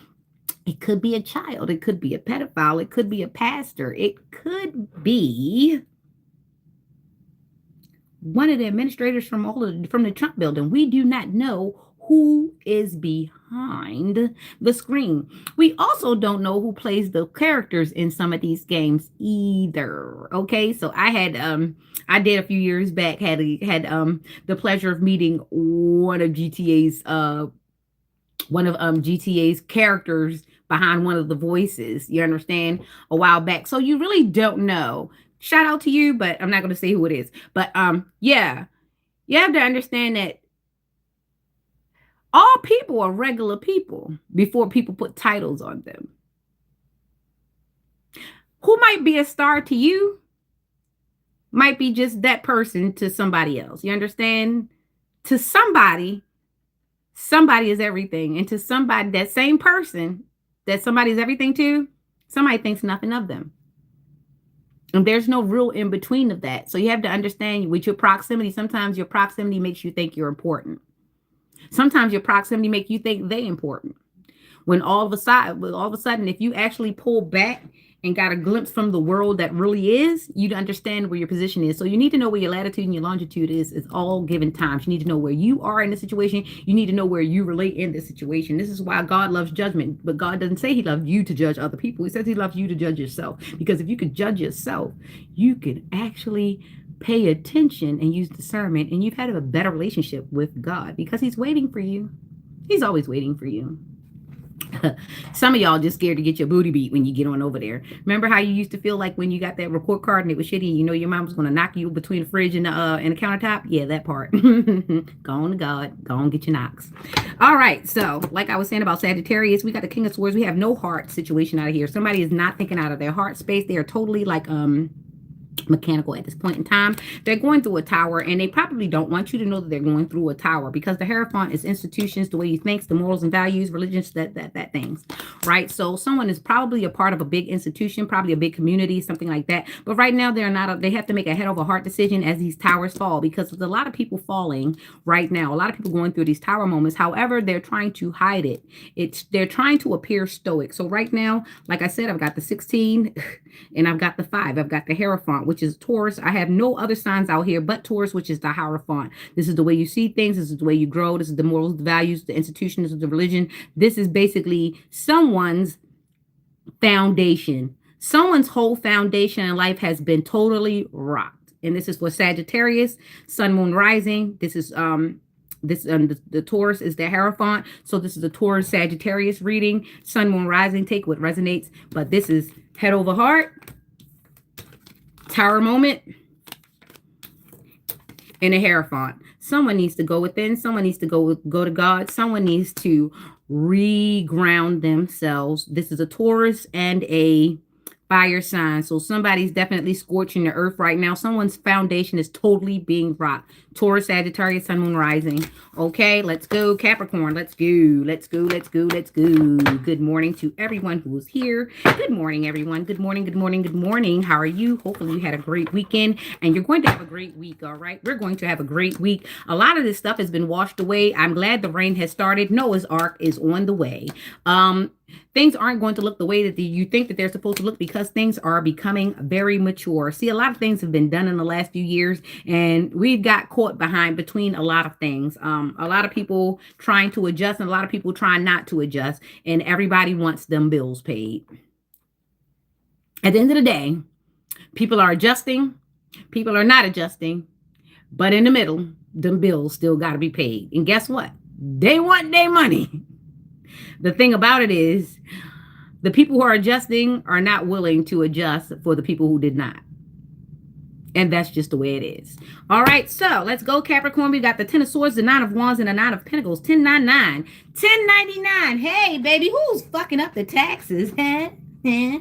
It could be a child. It could be a pedophile. It could be a pastor. It could be one of the administrators from the Trump building. We do not know who is behind the screen. We also don't know who plays the characters in some of these games either. Okay, so I did a few years back had the pleasure of meeting one of GTA's characters behind one of the voices. You understand? A while back. So you really don't know. Shout out to you, but I'm not going to say who it is. But yeah, you have to understand that all people are regular people before people put titles on them. Who might be a star to you might be just that person to somebody else. You understand? To somebody is everything. And to somebody, that same person that somebody is everything to, somebody thinks nothing of them. And there's no real in between of that. So you have to understand with your proximity, sometimes your proximity makes you think you're important. Sometimes your proximity make you think they important. When all of a sudden, if you actually pull back and got a glimpse from the world that really is, you'd understand where your position is. So you need to know where your latitude and your longitude is. It's all given times. You need to know where you are in the situation. You need to know where you relate in this situation. This is why God loves judgment, but God doesn't say he loves you to judge other people. He says he loves you to judge yourself. Because if you could judge yourself, you could actually pay attention and use discernment, and you've had a better relationship with God because he's waiting for you. He's always waiting for you. Some of y'all just scared to get your booty beat when you get on over there. Remember how you used to feel like when you got that report card and it was shitty, and you know your mom was going to knock you between the fridge and the countertop? Yeah, that part. Go on to God. Go on, get your knocks. All right. So like I was saying about Sagittarius, we got the King of Swords. We have no heart situation out of here. Somebody is not thinking out of their heart space. They are totally like mechanical at this point in time. They're going through a tower, and they probably don't want you to know that they're going through a tower, because the Hierophant is institutions, the way you think, the morals and values, religions, that things, right? So someone is probably a part of a big institution, probably a big community, something like that. But right now they're not. They have to make a head over heart decision as these towers fall, because there's a lot of people falling right now. A lot of people going through these tower moments. However, they're trying to hide it. They're trying to appear stoic. So right now, like I said, I've got the 16 and I've got the 5. I've got the Hierophant, which is Taurus. I have no other signs out here but Taurus, which is the Hierophant. This is the way you see things. This is the way you grow. This is the morals, the values, the institutions of the religion. This is basically someone's foundation. Someone's whole foundation in life has been totally rocked. And this is for Sagittarius, Sun, Moon, Rising. This is the Taurus is the Hierophant. So this is a Taurus Sagittarius reading. Sun, Moon, Rising. Take what resonates. But this is head over heart, tower moment, and a Hierophant. Someone needs to go within. Someone needs to go to God. Someone needs to reground themselves. This is a Taurus and a fire sign. So somebody's definitely scorching the earth right now. Someone's foundation is totally being rocked. Taurus, Sagittarius, Sun, Moon, Rising. Okay, let's go. Capricorn, let's go. Let's go, let's go, let's go. Good morning to everyone who's here. Good morning, everyone. Good morning, good morning, good morning. How are you? Hopefully you had a great weekend, and you're going to have a great week, all right? We're going to have a great week. A lot of this stuff has been washed away. I'm glad the rain has started. Noah's Ark is on the way. Things aren't going to look the way that you think that they're supposed to look, because things are becoming very mature. See, a lot of things have been done in the last few years, and we've got caught behind between a lot of things. A lot of people trying to adjust and a lot of people trying not to adjust, and everybody wants them bills paid. At the end of the day, people are adjusting, people are not adjusting, but in the middle, them bills still got to be paid. And guess what? They want their money. The thing about it is, the people who are adjusting are not willing to adjust for the people who did not. And that's just the way it is. All right, so let's go, Capricorn. We got the 10 of Swords, the 9 of Wands, and the 9 of Pentacles. 1099. 1099. Hey, baby, who's fucking up the taxes, huh? Yeah,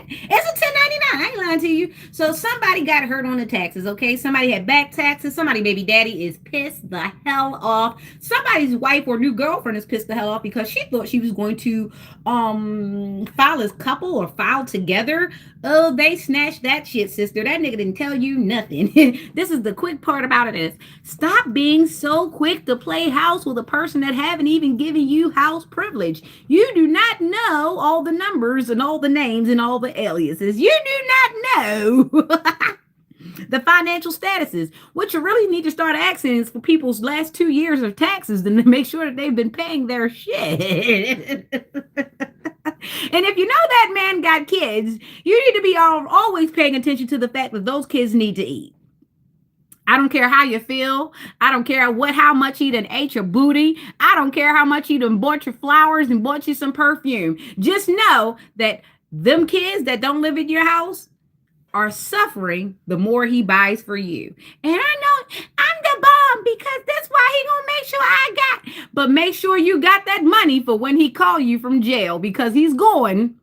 it's a 1099. I ain't lying to you. So somebody got hurt on the taxes, okay? Somebody had back taxes. Somebody baby daddy is pissed the hell off. Somebody's wife or new girlfriend is pissed the hell off because she thought she was going to file as couple or file together. Oh, they snatched that shit, sister. That nigga didn't tell you nothing. This is the quick part about it is, stop being so quick to play house with a person that haven't even given you house privilege. You do not know all the numbers and all the names and all the aliases. You do not know the financial statuses. What you really need to start asking is for people's last 2 years of taxes, and to make sure that they've been paying their shit. And if you know that man got kids, you need to be always paying attention to the fact that those kids need to eat. I don't care how you feel. I don't care how much you done ate your booty. I don't care how much you done bought your flowers and bought you some perfume. Just know that them kids that don't live in your house are suffering the more he buys for you. And I know I'm the bomb because that's why he gonna make sure I got. But make sure you got that money for when he call you from jail, because he's going.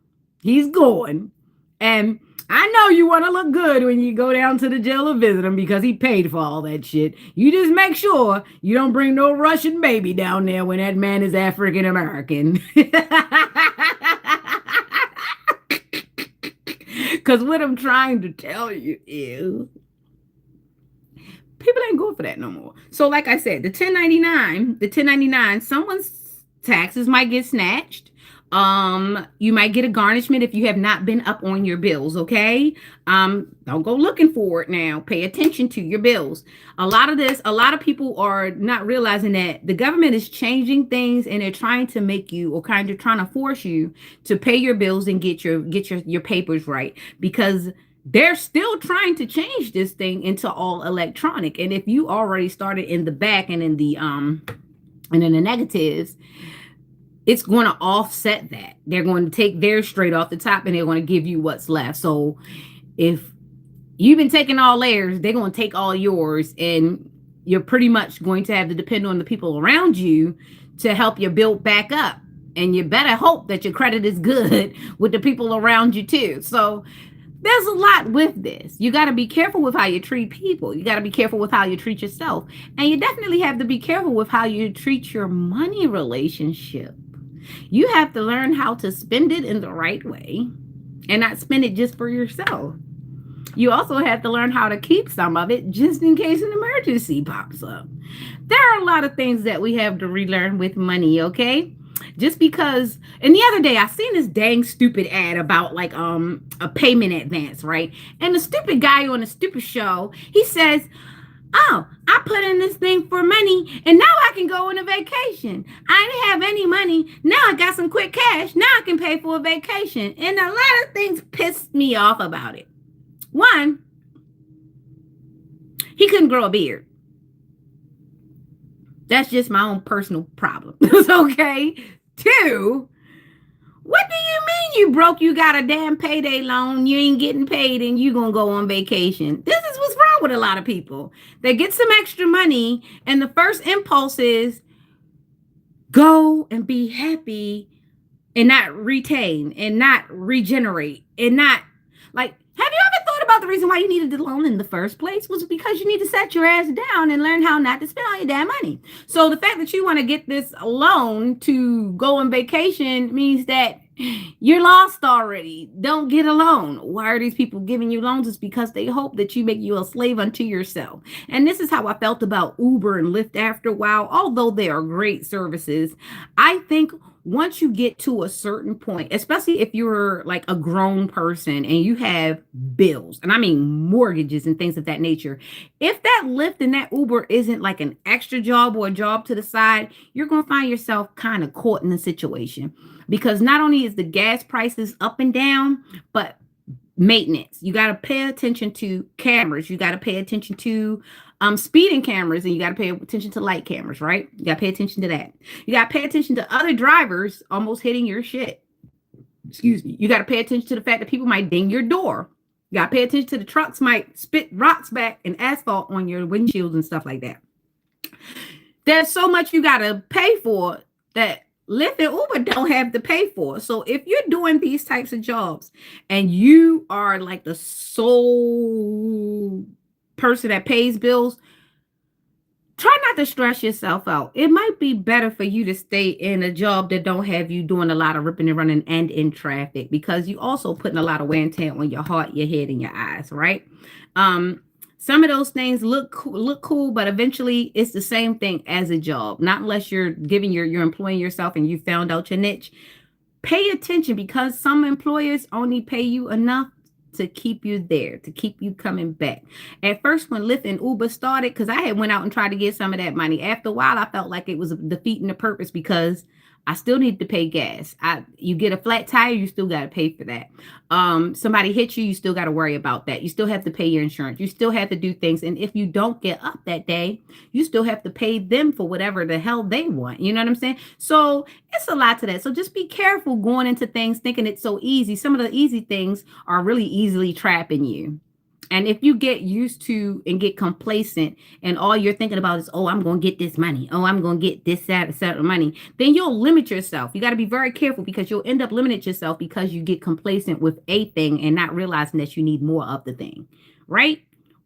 And I know you want to look good when you go down to the jail to visit him, because he paid for all that shit. You just make sure you don't bring no Russian baby down there when that man is African American. Because what I'm trying to tell you is, People ain't going for that no more. So like I said, the 1099, someone's taxes might get snatched. You might get a garnishment if you have not been up on your bills, okay? Don't go looking for it now. Pay attention to your bills. A lot of people are not realizing that the government is changing things, and they're trying to make you, or kind of trying to force you to pay your bills and get your papers right, because they're still trying to change this thing into all electronic. And if you already started in the back and in the negatives, it's going to offset that. They're going to take theirs straight off the top, and they're going to give you what's left. So if you've been taking all theirs, they're going to take all yours, and you're pretty much going to have to depend on the people around you to help you build back up. And you better hope that your credit is good with the people around you too. So there's a lot with this. You got to be careful with how you treat people. You got to be careful with how you treat yourself. And you definitely have to be careful with how you treat your money relationship. You have to learn how to spend it in the right way and not spend it just for yourself. You also have to learn how to keep some of it just in case an emergency pops up. There are a lot of things that we have to relearn with money, okay? Just because, and the other day I seen this dang stupid ad about like a payment advance, right? And the stupid guy on the stupid show, he says, "Oh, I put in this thing for money, and now I can go on a vacation. I didn't have any money. Now I got some quick cash. Now I can pay for a vacation." And a lot of things pissed me off about it. One, he couldn't grow a beard. That's just my own personal problem. Okay. Two, what do you mean you broke? You got a damn payday loan. You ain't getting paid, and you gonna go on vacation. This is what's wrong with a lot of people. They get some extra money, and the first impulse is go and be happy and not retain and not regenerate and not like. Have you ever thought about the reason why you needed the loan in the first place? Was because you need to set your ass down and learn how not to spend all your damn money. So the fact that you want to get this loan to go on vacation means that you're lost already. Don't get a loan. Why are these people giving you loans? It's because they hope that you make you a slave unto yourself. And this is how I felt about Uber and Lyft after a while. Although they are great services, I think once you get to a certain point, especially if you're like a grown person and you have bills, and I mean mortgages and things of that nature, if that Lyft and that Uber isn't like an extra job or a job to the side, you're going to find yourself kind of caught in a situation, because not only is the gas prices up and down, but maintenance. You got to pay attention to cameras. You got to pay attention to speeding cameras, and you got to pay attention to light cameras, right? You got to pay attention to that. You got to pay attention to other drivers almost hitting your shit. Excuse me. You got to pay attention to the fact that people might ding your door. You got to pay attention to the trucks might spit rocks back and asphalt on your windshields and stuff like that. There's so much you got to pay for that Lyft and Uber don't have to pay for. So if you're doing these types of jobs and you are like the sole person that pays bills, try not to stress yourself out. It might be better for you to stay in a job that don't have you doing a lot of ripping and running and in traffic, because you also putting a lot of wear and tear on your heart, your head, and your eyes, right? Some of those things look cool, but eventually it's the same thing as a job. Not unless you're employing yourself and you found out your niche. Pay attention, because some employers only pay you enough to keep you there, to keep you coming back. At first, when Lyft and Uber started, because I had went out and tried to get some of that money. After a while, I felt like it was defeating the purpose, because I still need to pay gas. You get a flat tire, you still got to pay for that. Somebody hits you, you still got to worry about that. You still have to pay your insurance. You still have to do things. And if you don't get up that day, you still have to pay them for whatever the hell they want. You know what I'm saying? So it's a lot to that. So just be careful going into things thinking it's so easy. Some of the easy things are really easily trapping you. And if you get used to and get complacent and all you're thinking about is, oh, I'm going to get this money. Oh, I'm going to get this set of money. Then you'll limit yourself. You got to be very careful, because you'll end up limiting yourself because you get complacent with a thing and not realizing that you need more of the thing, right?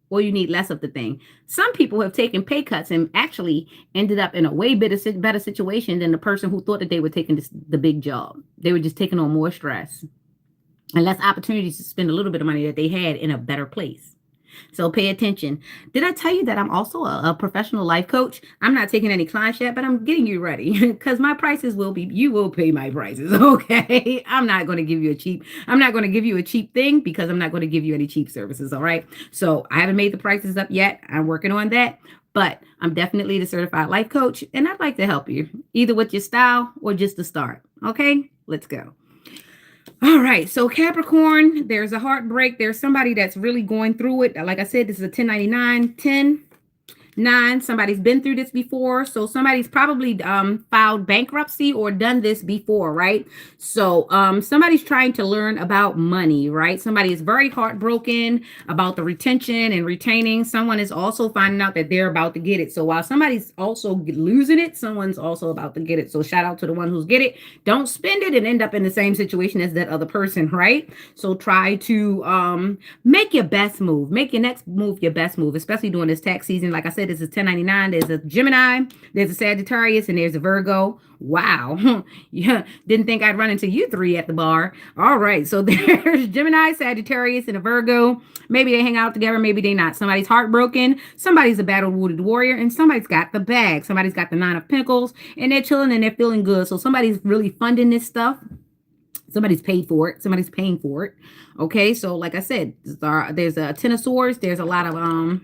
Or you need less of the thing. Some people have taken pay cuts and actually ended up in a way better situation than the person who thought that they were taking the big job. They were just taking on more stress and less opportunities to spend a little bit of money that they had in a better place. So pay attention. Did I tell you that I'm also a professional life coach? I'm not taking any clients yet, but I'm getting you ready because my prices will be, you will pay my prices. Okay. I'm not going to give you I'm not going to give you a cheap thing because I'm not going to give you any cheap services. All right. So I haven't made the prices up yet. I'm working on that, but I'm definitely the certified life coach and I'd like to help you either with your style or just to start. Okay. Let's go. All right. So Capricorn, there's a heartbreak. There's somebody that's really going through it. Like I said, this is a 1099, 10. 9, somebody's been through this before. So somebody's probably filed bankruptcy or done this before, right? So somebody's trying to learn about money, right? Somebody is very heartbroken about the retention and retaining. Someone is also finding out that they're about to get it. So while somebody's also losing it, someone's also about to get it. So shout out to the one who's get it. Don't spend it and end up in the same situation as that other person, right? So try to make your best move. Make your next move your best move, especially during this tax season. Like I said, this is 1099. There's a Gemini, there's a Sagittarius, and there's a Virgo. Wow. Yeah. Didn't think I'd run into you three at the bar. All right. So there's Gemini, Sagittarius, and a Virgo. Maybe they hang out together. Maybe they not. Somebody's heartbroken. Somebody's a battle-wounded warrior. And somebody's got the bag. Somebody's got the 9 of Pentacles. And they're chilling and they're feeling good. So somebody's really funding this stuff. Somebody's paid for it. Somebody's paying for it. Okay. So like I said, there's a 10 of Swords. There's a lot of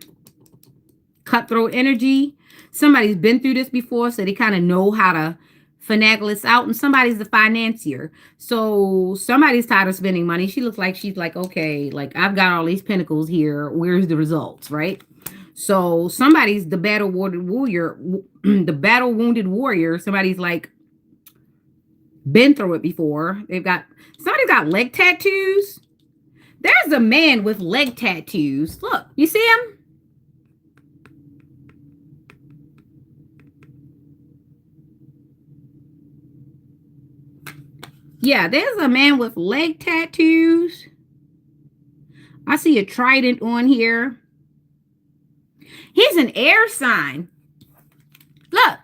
cutthroat energy. Somebody's been through this before, so they kind of know how to finagle this out. And somebody's the financier. So somebody's tired of spending money. She looks like she's like, okay, like I've got all these pentacles here. Where's the results, right? So somebody's the battle-wounded warrior, the battle-wounded warrior. Somebody's like been through it before. Somebody's got leg tattoos. There's a man with leg tattoos. Look, you see him? Yeah, there's a man with leg tattoos. I see a trident on here. He's an air sign. Look.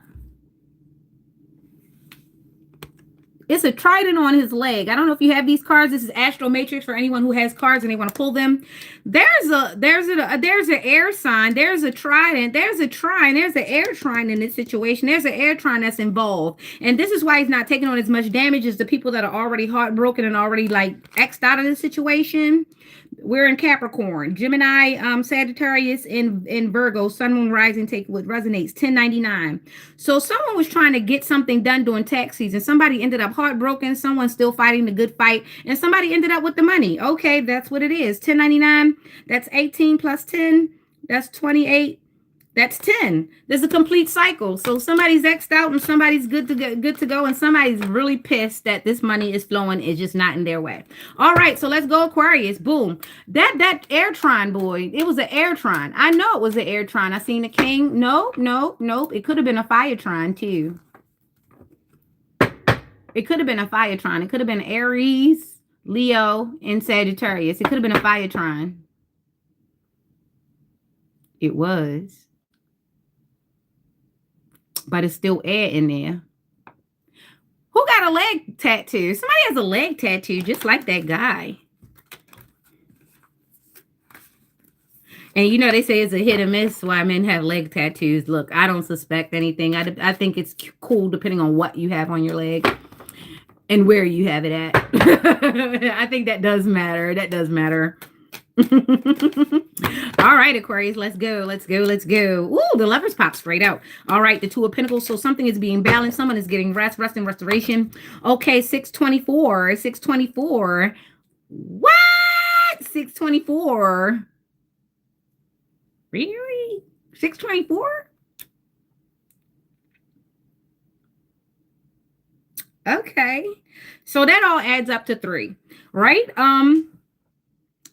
It's a trident on his leg. I don't know if you have these cards. This is Astro Matrix for anyone who has cards and they want to pull them. There's an air sign. There's a trident. There's a trine. There's an air trine in this situation. There's an air trine that's involved. And this is why he's not taking on as much damage as the people that are already heartbroken and already like X'd out of this situation. We're in Capricorn, Gemini, Sagittarius, and Virgo, Sun, Moon, Rising, take what resonates, 1099. So someone was trying to get something done during tax season. Somebody ended up heartbroken. Someone's still fighting the good fight. And somebody ended up with the money. Okay, that's what it is. 1099, that's 18 plus 10. That's 28. That's 10. There's a complete cycle. So somebody's X'd out and somebody's good to go. And somebody's really pissed that this money is flowing. It's just not in their way. All right. So let's go Aquarius. Boom. That air trine, boy. It was an air trine. I know it was an air trine. I seen the king. Nope. It could have been a fire trine too. It could have been a fire trine. It could have been Aries, Leo, and Sagittarius. It could have been a fire trine. It was. But it's still air in there. Who got a leg tattoo? Somebody has a leg tattoo just like that guy. And you know, they say it's a hit or miss why men have leg tattoos. Look, I don't suspect anything. I think it's cool depending on what you have on your leg and where you have it at. I think that does matter. That does matter. All right, Aquarius, let's go. Ooh, the Lovers pop straight out. All right, the 2 of Pentacles. So something is being balanced. Someone is getting rest and restoration. Okay, 624. What? 624. Really? 624? Okay. So that all adds up to 3, right?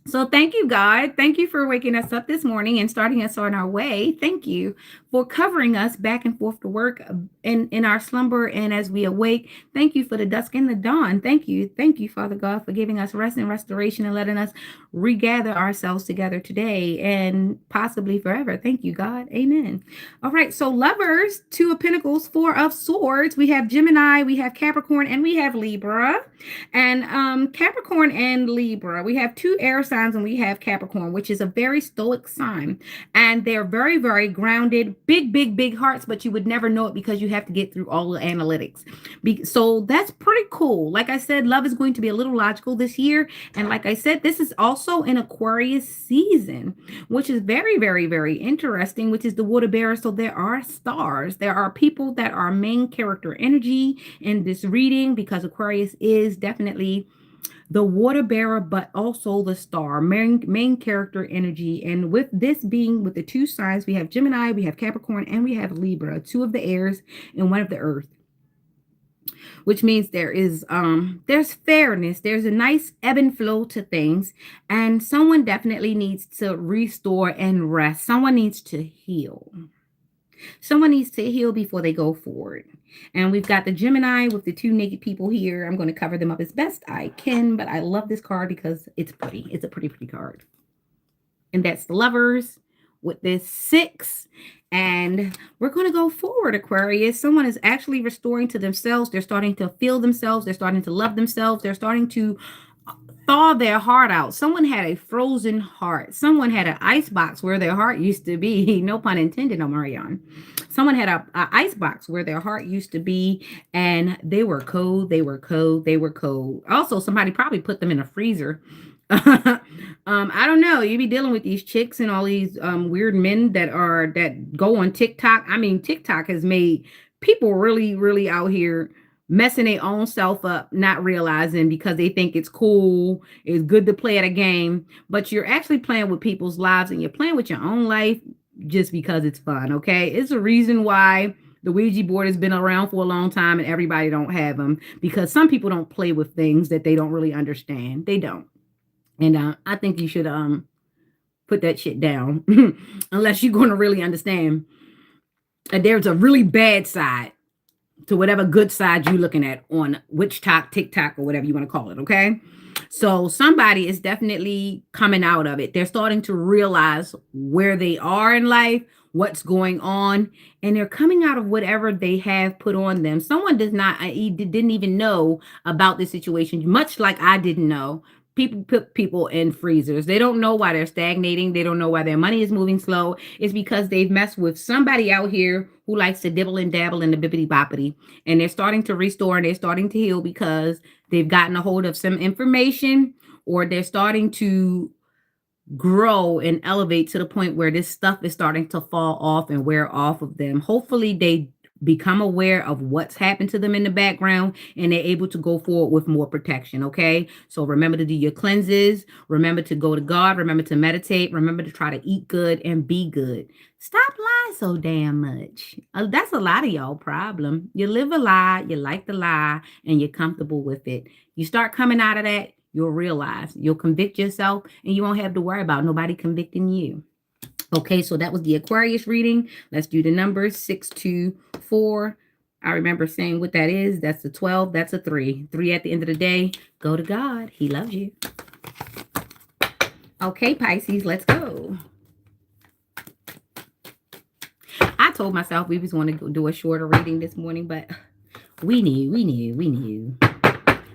So thank you, God. Thank you for waking us up this morning and starting us on our way. Thank you for covering us back and forth to work in our slumber and as we awake. Thank you for the dusk and the dawn. Thank you. Thank you, Father God, for giving us rest and restoration and letting us regather ourselves together today and possibly forever. Thank you, God. Amen. All right. So Lovers, 2 of Pentacles, 4 of Swords. We have Gemini, we have Capricorn, and we have Libra. And Capricorn and Libra, we have 2 air signs signs, and we have Capricorn, which is a very stoic sign. And they're very, very grounded, big, big, big hearts, but you would never know it because you have to get through all the analytics. So that's pretty cool. Like I said, love is going to be a little logical this year. And like I said, this is also an Aquarius season, which is very, very, very interesting, which is the water bearer. So there are stars. There are people that are main character energy in this reading because Aquarius is definitely the water bearer, but also the star, main character energy. And with this being with the two signs, we have Gemini, we have Capricorn, and we have Libra, two of the airs and one of the earth, which means there's fairness, there's a nice ebb and flow to things, and someone definitely needs to restore and rest. Someone needs to heal. Someone needs to heal before they go forward. And we've got the Gemini with the two naked people here. I'm going to cover them up as best I can, but I love this card because it's pretty. It's a pretty, pretty card. And that's the Lovers with this 6. And we're going to go forward, Aquarius. Someone is actually restoring to themselves. They're starting to feel themselves. They're starting to love themselves. They're starting to thaw their heart out. Someone had a frozen heart. Someone had an ice box where their heart used to be. No pun intended on Marianne. Someone had a ice box where their heart used to be, and they were cold. They were cold. They were cold. Also, somebody probably put them in a freezer. I don't know. You be dealing with these chicks and all these weird men that go on TikTok. I mean, TikTok has made people really, really out here messing their own self up, not realizing because they think it's cool, it's good to play at a game, but you're actually playing with people's lives and you're playing with your own life just because it's fun, okay? It's a reason why the Ouija board has been around for a long time and everybody don't have them, because some people don't play with things that they don't really understand. They don't. And I think you should put that shit down unless you're going to really understand. There's a really bad side to whatever good side you're looking at on which TikTok or whatever you want to call it, okay? So somebody is definitely coming out of it. They're starting to realize where they are in life, what's going on, and they're coming out of whatever they have put on them. Someone didn't even know about this situation, much like I didn't know. People put people in freezers. They don't know why they're stagnating. They don't know why their money is moving slow. It's because they've messed with somebody out here who likes to dibble and dabble in the bippity boppity. And they're starting to restore and they're starting to heal because they've gotten a hold of some information, or they're starting to grow and elevate to the point where this stuff is starting to fall off and wear off of them. Hopefully they become aware of what's happened to them in the background and they're able to go forward with more protection. Okay. So remember to do your cleanses. Remember to go to God. Remember to meditate. Remember to try to eat good and be good. Stop lying so damn much. That's a lot of y'all problem. You live a lie. You like the lie and you're comfortable with it. You start coming out of that, you'll realize you'll convict yourself and you won't have to worry about nobody convicting you. Okay, so that was the Aquarius reading. Let's do the numbers. 6, 2, 4. I remember saying what that is. That's a 12. That's a 3. 3 at the end of the day. Go to God. He loves you. Okay, Pisces, let's go. I told myself we was going to go do a shorter reading this morning, but we knew.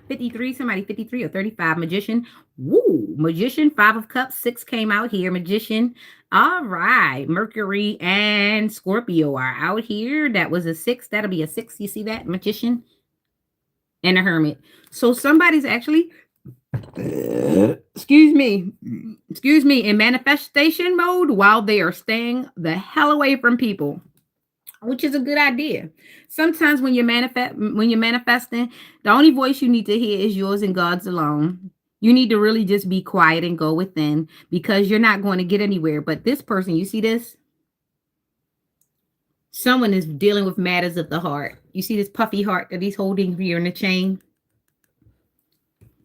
53, somebody 53 or 35. Magician. Woo! Magician, 5 of Cups, 6 came out here. Magician. All right. Mercury and Scorpio are out here. That was a 6. That'll be a 6. You see that? Magician and a Hermit. So somebody's actually, excuse me, in manifestation mode while they are staying the hell away from people, which is a good idea. Sometimes when you're manifesting, the only voice you need to hear is yours and God's alone. You need to really just be quiet and go within, because you're not going to get anywhere. But this person, you see this? Someone is dealing with matters of the heart. You see this puffy heart that he's holding here in the chain?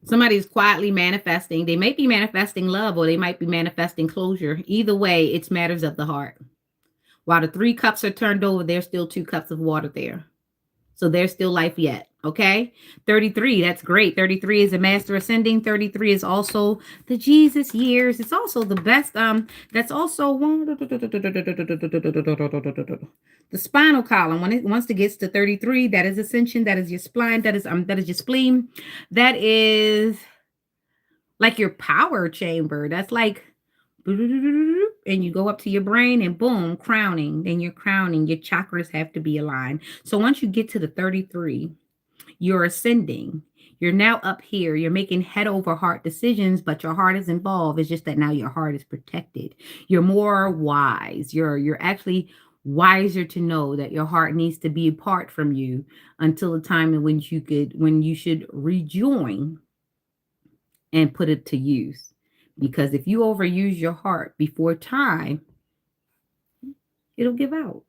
Somebody is quietly manifesting. They might be manifesting love, or they might be manifesting closure. Either way, it's matters of the heart. While the 3 cups are turned over, there's still 2 cups of water there. So there's still life yet. Okay. 33. That's great. 33 is a master ascending. 33 is also the Jesus years. It's also the best. That's also the spinal column. Once it gets to 33, that is ascension. That is your spine. That is your spleen. That is like your power chamber. That's like, and you go up to your brain and boom, crowning. Then you're crowning. Your chakras have to be aligned. So once you get to the 33, you're ascending. You're now up here. You're making head over heart decisions, but your heart is involved. It's just that now your heart is protected. You're more wise. You're actually wiser to know that your heart needs to be apart from you until the time in when you should rejoin and put it to use. Because if you overuse your heart before time, it'll give out.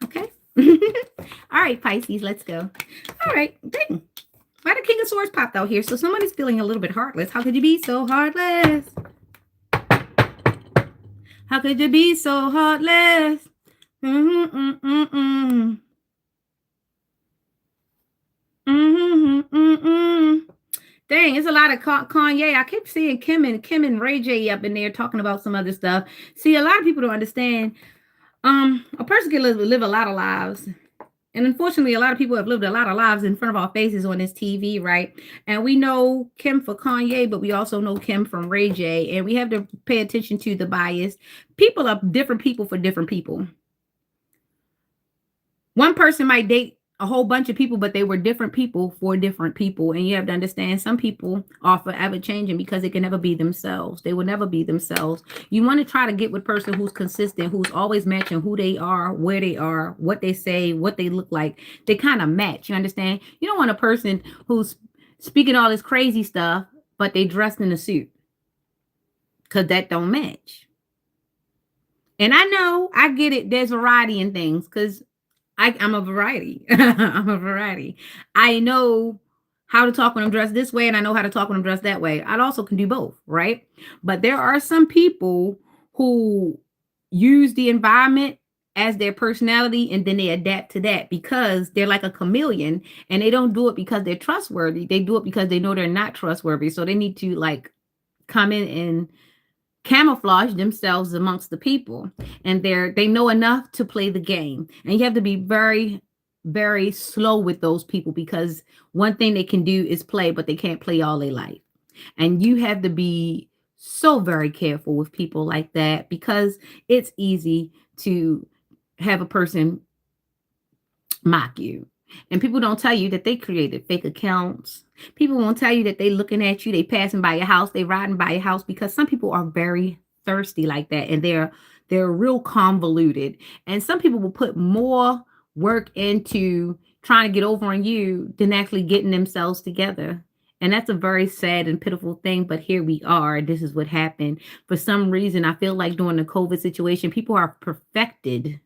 Okay? All right, Pisces, let's go. All right, dang. Why the King of Swords popped out here? So somebody's feeling a little bit heartless. How could you be so heartless? How could you be so heartless? Dang, it's a lot of Kanye. I keep seeing Kim and Ray J up in there talking about some other stuff. See, a lot of people don't understand. A person can live a lot of lives. And unfortunately, a lot of people have lived a lot of lives in front of our faces on this TV, right? And we know Kim for Kanye, but we also know Kim from Ray J. And we have to pay attention to the bias. People are different people for different people. One person might date a whole bunch of people, but they were different people for different people. And you have to understand some people are forever changing because they can never be themselves. They will never be themselves. You want to try to get with a person who's consistent, who's always matching who they are, where they are, what they say, what they look like. They kind of match. You understand? You don't want a person who's speaking all this crazy stuff, but they dressed in a suit, because that don't match. And I know, I get it. There's variety in things because I'm a variety. I'm a variety. I know how to talk when I'm dressed this way, and I know how to talk when I'm dressed that way. I also can do both, right? But there are some people who use the environment as their personality, and then they adapt to that because they're like a chameleon, and they don't do it because they're trustworthy. They do it because they know they're not trustworthy. So they need to like come in and camouflage themselves amongst the people, and they know enough to play the game. And you have to be very, very slow with those people, because one thing they can do is play, but they can't play all their life. And you have to be so very careful with people like that, because it's easy to have a person mock you. And people don't tell you that they created fake accounts. People won't tell you that they looking at you, they passing by your house, they riding by your house, because some people are very thirsty like that, and they're real convoluted. And some people will put more work into trying to get over on you than actually getting themselves together. And that's a very sad and pitiful thing, but here we are. This is what happened. For some reason, I feel like during the COVID situation, people are perfected.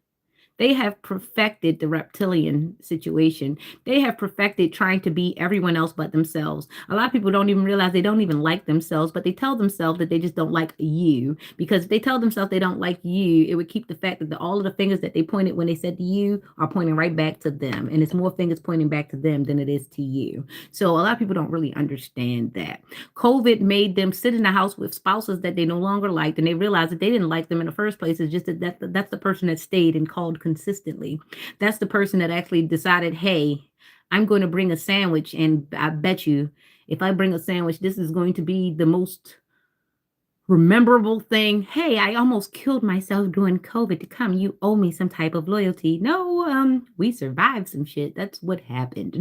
They have perfected the reptilian situation. They have perfected trying to be everyone else but themselves. A lot of people don't even realize they don't even like themselves, but they tell themselves that they just don't like you. Because if they tell themselves they don't like you, it would keep the fact that all of the fingers that they pointed when they said to you are pointing right back to them. And it's more fingers pointing back to them than it is to you. So a lot of people don't really understand that. COVID made them sit in the house with spouses that they no longer liked, and they realized that they didn't like them in the first place. It's just that's the person that stayed and called consistently. That's the person that actually decided, hey, I'm going to bring a sandwich, and I bet you if I bring a sandwich, this is going to be the most rememberable thing. Hey, I almost killed myself during COVID to come. You owe me some type of loyalty. No, we survived some shit. That's what happened.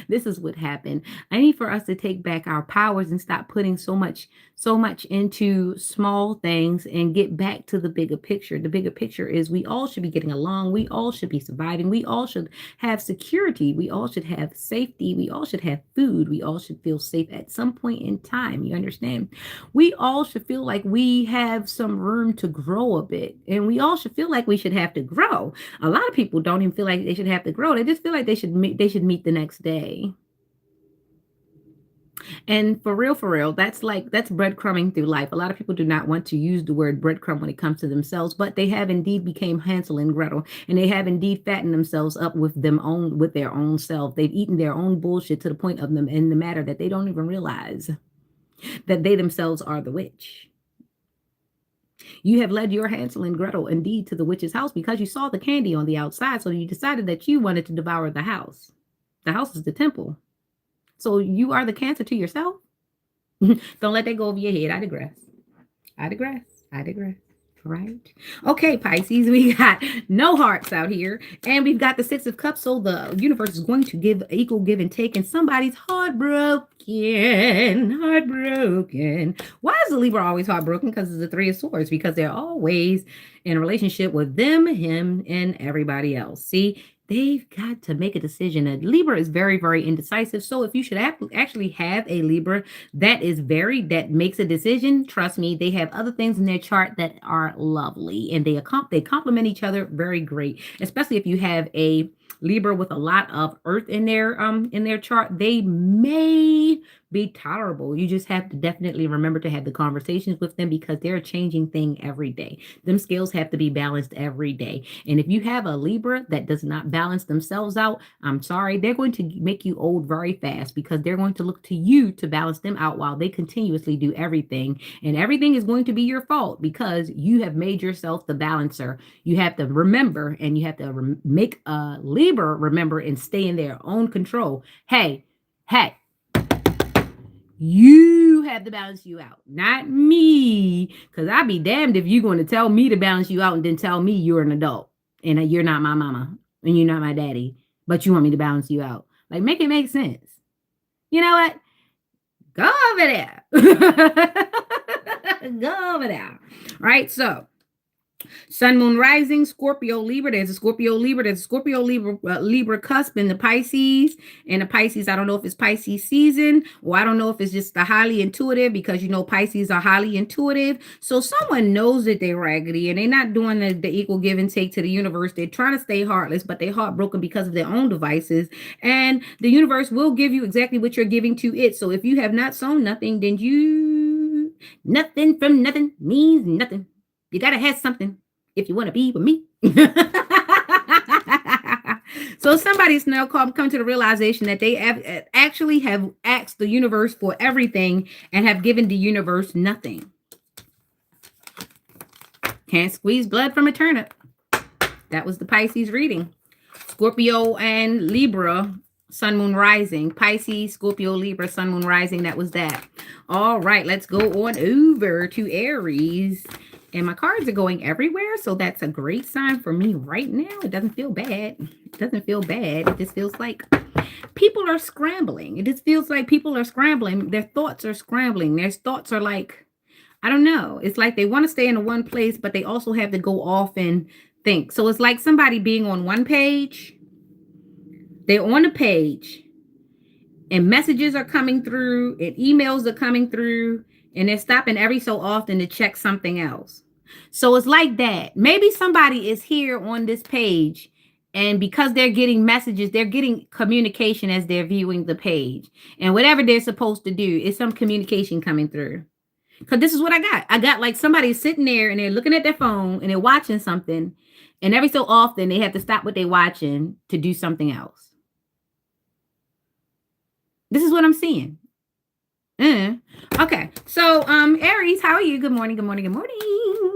This is what happened. I need for us to take back our powers and stop putting so much into small things and get back to the bigger picture. The bigger picture is we all should be getting along. We all should be surviving. We all should have security. We all should have safety. We all should have food. We all should feel safe at some point in time. You understand? We all should feel like we have some room to grow a bit, and we all should feel like we should have to grow. A lot of people don't even feel like they should have to grow. They just feel like they should meet the next day. And for real, that's breadcrumbing through life. A lot of people do not want to use the word breadcrumb when it comes to themselves, but they have indeed became Hansel and Gretel, and they have indeed fattened themselves up with their own self. They've eaten their own bullshit to the point of them in the matter that they don't even realize that they themselves are the witch. You have led your Hansel and Gretel indeed to the witch's house because you saw the candy on the outside, so you decided that you wanted to devour the house. The house is the temple. So you are the Cancer to yourself. Don't let that go over your head. I digress. I digress. I digress. Right. Okay, Pisces, we got no hearts out here. And we've got the Six of Cups. So the universe is going to give equal give and take. And somebody's heartbroken. Heartbroken. Why is the Libra always heartbroken? Because it's the Three of Swords. Because they're always in a relationship with them, him, and everybody else. See, they've got to make a decision. A Libra is very, very indecisive. So if you should actually have a Libra that makes a decision, trust me, they have other things in their chart that are lovely, and they complement each other very great. Especially if you have a Libra with a lot of earth in their chart, they may be tolerable. You just have to definitely remember to have the conversations with them because they're a changing thing every day. Them scales have to be balanced every day. And if you have a Libra that does not balance themselves out, I'm sorry, they're going to make you old very fast because they're going to look to you to balance them out while they continuously do everything. And everything is going to be your fault because you have made yourself the balancer. You have to remember, and you have to make a Libra remember and stay in their own control. Hey, you have to balance you out, not me. Because I'd be damned if you're going to tell me to balance you out and then tell me you're an adult and you're not my mama and you're not my daddy, but you want me to balance you out. Like, make it make sense. You know what? Go over there. Go over there. Right? So, Sun, Moon, Rising, Scorpio, Libra. There's a Scorpio, Libra. There's a Scorpio, Libra, Libra cusp in the Pisces. And the Pisces, I don't know if it's Pisces season, or I don't know if it's just the highly intuitive, because, you know, Pisces are highly intuitive. So someone knows that they're raggedy and they're not doing the equal give and take to the universe. They're trying to stay heartless, but they're heartbroken because of their own devices. And the universe will give you exactly what you're giving to it. So if you have not sown nothing, then nothing from nothing means nothing. You got to have something if you want to be with me. So somebody's now come to the realization that they actually have asked the universe for everything and have given the universe nothing. Can't squeeze blood from a turnip. That was the Pisces reading. Scorpio and Libra, Sun, Moon, Rising. Pisces, Scorpio, Libra, Sun, Moon, Rising. That was that. All right, let's go on over to Aries. And my cards are going everywhere, so that's a great sign for me right now. It doesn't feel bad. It doesn't feel bad. It just feels like people are scrambling. It just feels like people are scrambling. Their thoughts are scrambling. Their thoughts are like, I don't know. It's like they want to stay in one place, but they also have to go off and think. So it's like somebody being on one page. They're on a page, and messages are coming through, and emails are coming through, and they're stopping every so often to check something else. So it's like that. Maybe somebody is here on this page, and because they're getting messages, they're getting communication as they're viewing the page. And whatever they're supposed to do is some communication coming through. Because this is what I got. I got like somebody sitting there and they're looking at their phone and they're watching something. And every so often they have to stop what they're watching to do something else. This is what I'm seeing. Okay, so Aries, how are you? Good morning, good morning, good morning.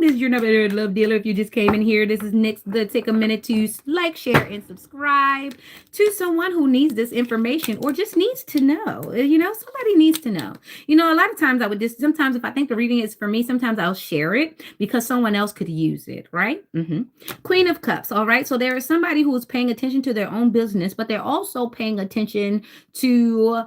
This is your number love dealer. If you just came in here, this is Nick. Take a minute to like, share, and subscribe to someone who needs this information or just needs to know. You know, somebody needs to know. You know, a lot of times sometimes if I think the reading is for me, sometimes I'll share it because someone else could use it, right? Queen of Cups, all right? So there is somebody who is paying attention to their own business, but they're also paying attention to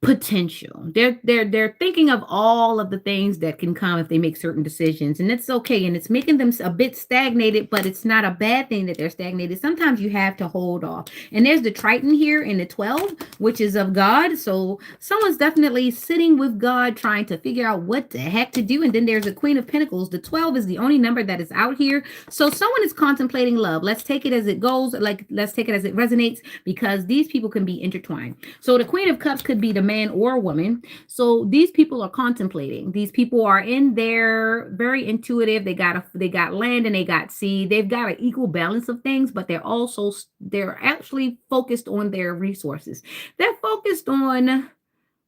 potential. They're thinking of all of the things that can come if they make certain decisions, and it's okay, and it's making them a bit stagnated, but it's not a bad thing that they're stagnated. Sometimes you have to hold off. And there's the Triton here in the 12, which is of God. So someone's definitely sitting with God trying to figure out what the heck to do. And then there's a Queen of Pentacles. The 12 is the only number that is out here. So someone is contemplating love. Let's take it as it goes. Let's take it as it resonates, because these people can be intertwined. So the Queen of Cups could be the man or a woman. So these people are contemplating. These people are in there, very intuitive. They got land and they got sea. They've got an equal balance of things, but they're actually focused on their resources. They're focused on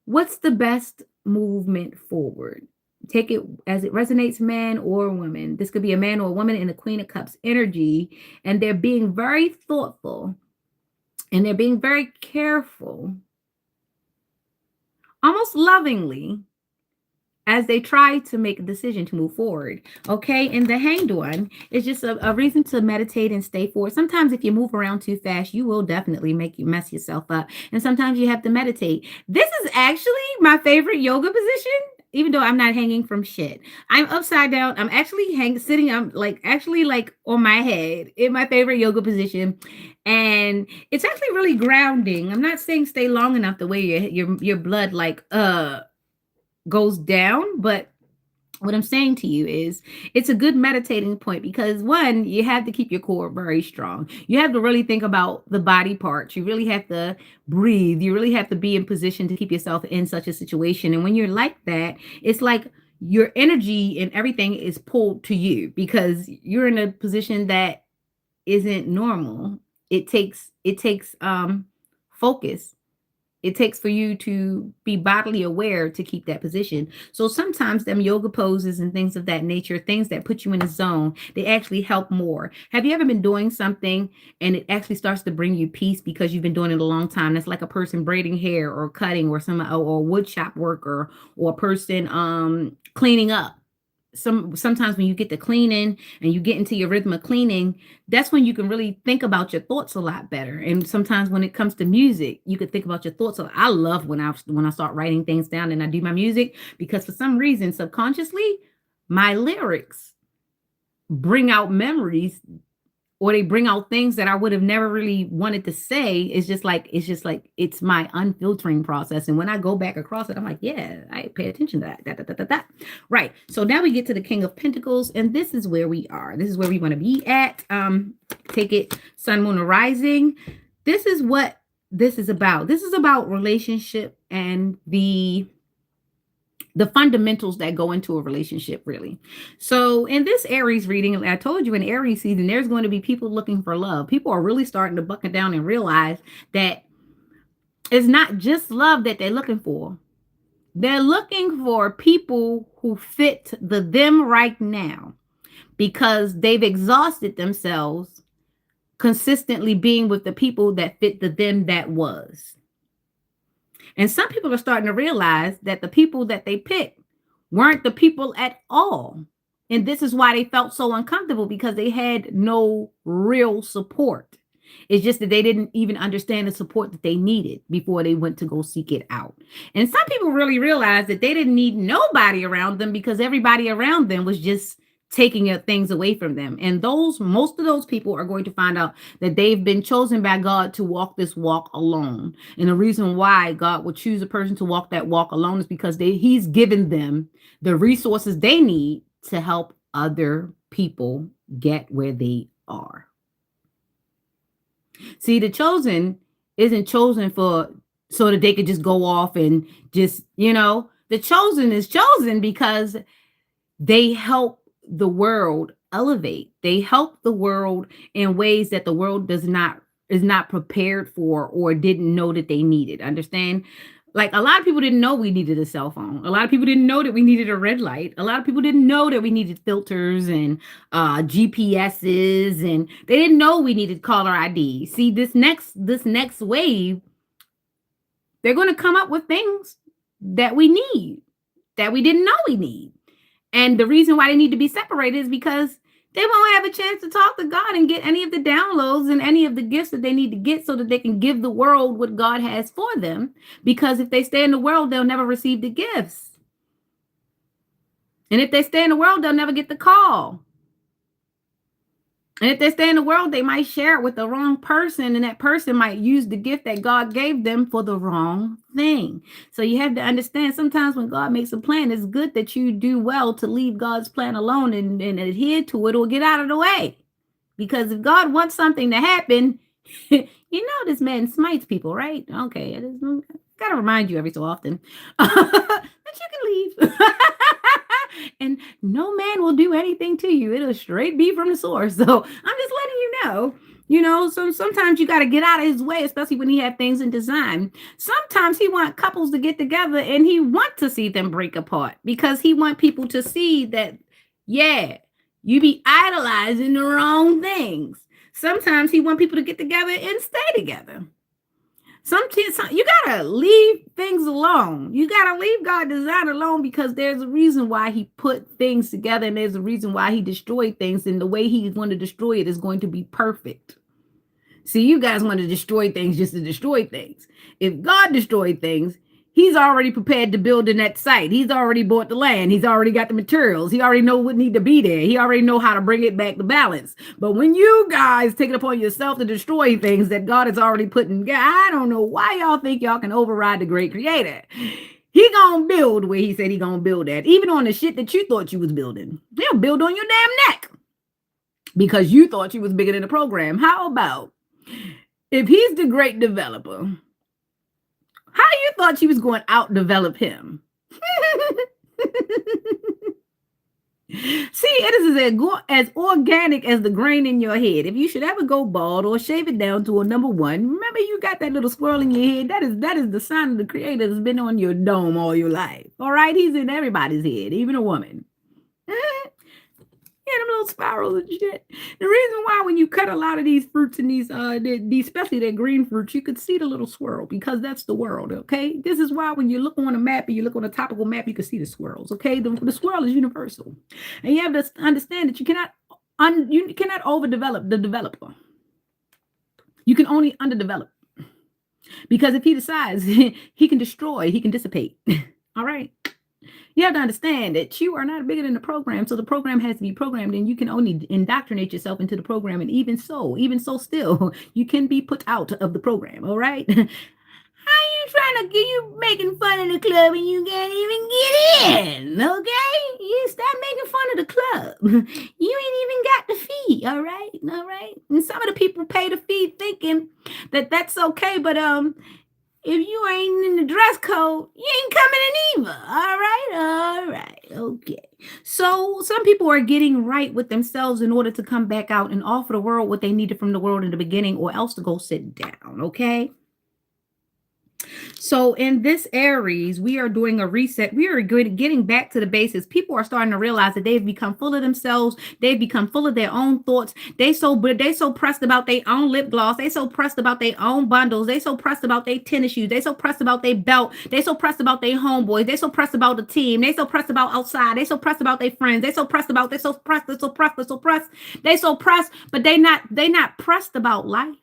what's the best movement forward. Take it as it resonates, man or woman. This could be a man or a woman in the Queen of Cups energy, and they're being very thoughtful and they're being very careful almost lovingly, as they try to make a decision to move forward. Okay. And the hanged one is just a reason to meditate and stay forward. Sometimes if you move around too fast, you will definitely make you mess yourself up. And sometimes you have to meditate. This is actually my favorite yoga position. Even though I'm not hanging from shit, I'm upside down. I'm actually sitting. I'm like actually like on my head in my favorite yoga position, and it's actually really grounding. I'm not saying stay long enough the way your blood like goes down, but what I'm saying to you is it's a good meditating point because one, you have to keep your core very strong. You have to really think about the body parts. You really have to breathe. You really have to be in position to keep yourself in such a situation. And when you're like that, it's like your energy and everything is pulled to you because you're in a position that isn't normal. It takes focus. It takes for you to be bodily aware to keep that position. So sometimes them yoga poses and things of that nature, things that put you in a zone, they actually help more. Have you ever been doing something and it actually starts to bring you peace because you've been doing it a long time? That's like a person braiding hair or cutting or or wood shop worker or a person cleaning up. Sometimes when you get to cleaning and you get into your rhythm of cleaning, that's when you can really think about your thoughts a lot better. And sometimes when it comes to music, you can think about your thoughts. I love when I start writing things down and I do my music because for some reason subconsciously my lyrics bring out memories or they bring out things that I would have never really wanted to say. It's my unfiltering process. And when I go back across it, I'm like, yeah, I pay attention to that. Right. So now we get to the King of Pentacles, and this is where we are. This is where we want to be at. Take it Sun, Moon, or Rising. This is what this is about. This is about relationship and the fundamentals that go into a relationship, really. So in this Aries reading, I told you in Aries season, there's going to be people looking for love. People are really starting to buckle down and realize that it's not just love that they're looking for. They're looking for people who fit the them right now because they've exhausted themselves consistently being with the people that fit the them that was. And some people are starting to realize that the people that they picked weren't the people at all. And this is why they felt so uncomfortable because they had no real support. It's just that they didn't even understand the support that they needed before they went to go seek it out. And some people really realized that they didn't need nobody around them because everybody around them was just taking things away from them. And most of those people are going to find out that they've been chosen by God to walk this walk alone. And the reason why God would choose a person to walk that walk alone is because he's given them the resources they need to help other people get where they are. See, the chosen isn't chosen so that they could just go off and just, the chosen is chosen because they help the world elevate. They help the world in ways that the world is not prepared for or didn't know that they needed. Understand? Like a lot of people didn't know we needed a cell phone. A lot of people didn't know that we needed a red light. A lot of people didn't know that we needed filters and GPSs, and they didn't know we needed caller ID. See, this next wave, they're going to come up with things that we need that we didn't know we need. And the reason why they need to be separated is because they won't have a chance to talk to God and get any of the downloads and any of the gifts that they need to get so that they can give the world what God has for them. Because if they stay in the world, they'll never receive the gifts. And if they stay in the world, they'll never get the call. And if they stay in the world, they might share it with the wrong person, and that person might use the gift that God gave them for the wrong thing. So you have to understand sometimes when God makes a plan, it's good that you do well to leave God's plan alone and adhere to it or get out of the way. Because if God wants something to happen, this man smites people, right? Okay, I got to remind you every so often that you can leave. And no man will do anything to you. It'll straight be from the source. So I'm just letting you know, so sometimes you got to get out of his way, especially when he had things in design. Sometimes he wants couples to get together and he wants to see them break apart because he wants people to see that, yeah, you be idolizing the wrong things. Sometimes he wants people to get together and stay together. You gotta leave things alone. You gotta leave God design alone, because there's a reason why he put things together, and there's a reason why he destroyed things, and the way he's going to destroy it is going to be perfect. See, you guys want to destroy things just to destroy things. If God destroyed things, he's already prepared to build in that site. He's already bought the land. He's already got the materials. He already know what need to be there. He already know how to bring it back to balance. But when you guys take it upon yourself to destroy things that God has already put in, I don't know why y'all think y'all can override the great creator. He gonna build where he said he gonna build at, even on the shit that you thought you was building. He'll build on your damn neck because you thought you was bigger than the program. How about if he's the great developer, how you thought you was going to out-develop him? See, it is as organic as the grain in your head. If you should ever go bald or shave it down to a number one, remember you got that little swirl in your head. That is the sign of the creator that's been on your dome all your life. All right, he's in everybody's head, even a woman. Yeah, them little spirals and shit. The reason why when you cut a lot of these fruits and these especially that green fruits, you could see the little swirl, because that's the world, okay? This is why when you look on a map and you look on a topical map, you can see the swirls, okay? The swirl is universal. And you have to understand that you cannot overdevelop the developer. You can only underdevelop. Because if he decides, he can destroy, he can dissipate. All right? You have to understand that you are not bigger than the program. So the program has to be programmed, and you can only indoctrinate yourself into the program. And even so still, you can be put out of the program. All right. How you trying to get you making fun of the club and you can't even get in? Okay. You stop making fun of the club. You ain't even got the fee. All right. All right. And some of the people pay the fee thinking that that's okay. But, if you ain't in the dress code, you ain't coming in either. All right. Okay. So some people are getting right with themselves in order to come back out and offer the world what they needed from the world in the beginning, or else to go sit down. Okay. So in this Aries, we are doing a reset. We are getting back to the basics. People are starting to realize that they've become full of themselves. They've become full of their own thoughts. They so pressed about their own lip gloss. They so pressed about their own bundles. They so pressed about their tennis shoes. They so pressed about their belt. They so pressed about their homeboys. They so pressed about the team. They so pressed about outside. They so pressed about their friends. They so pressed, but they not pressed about life.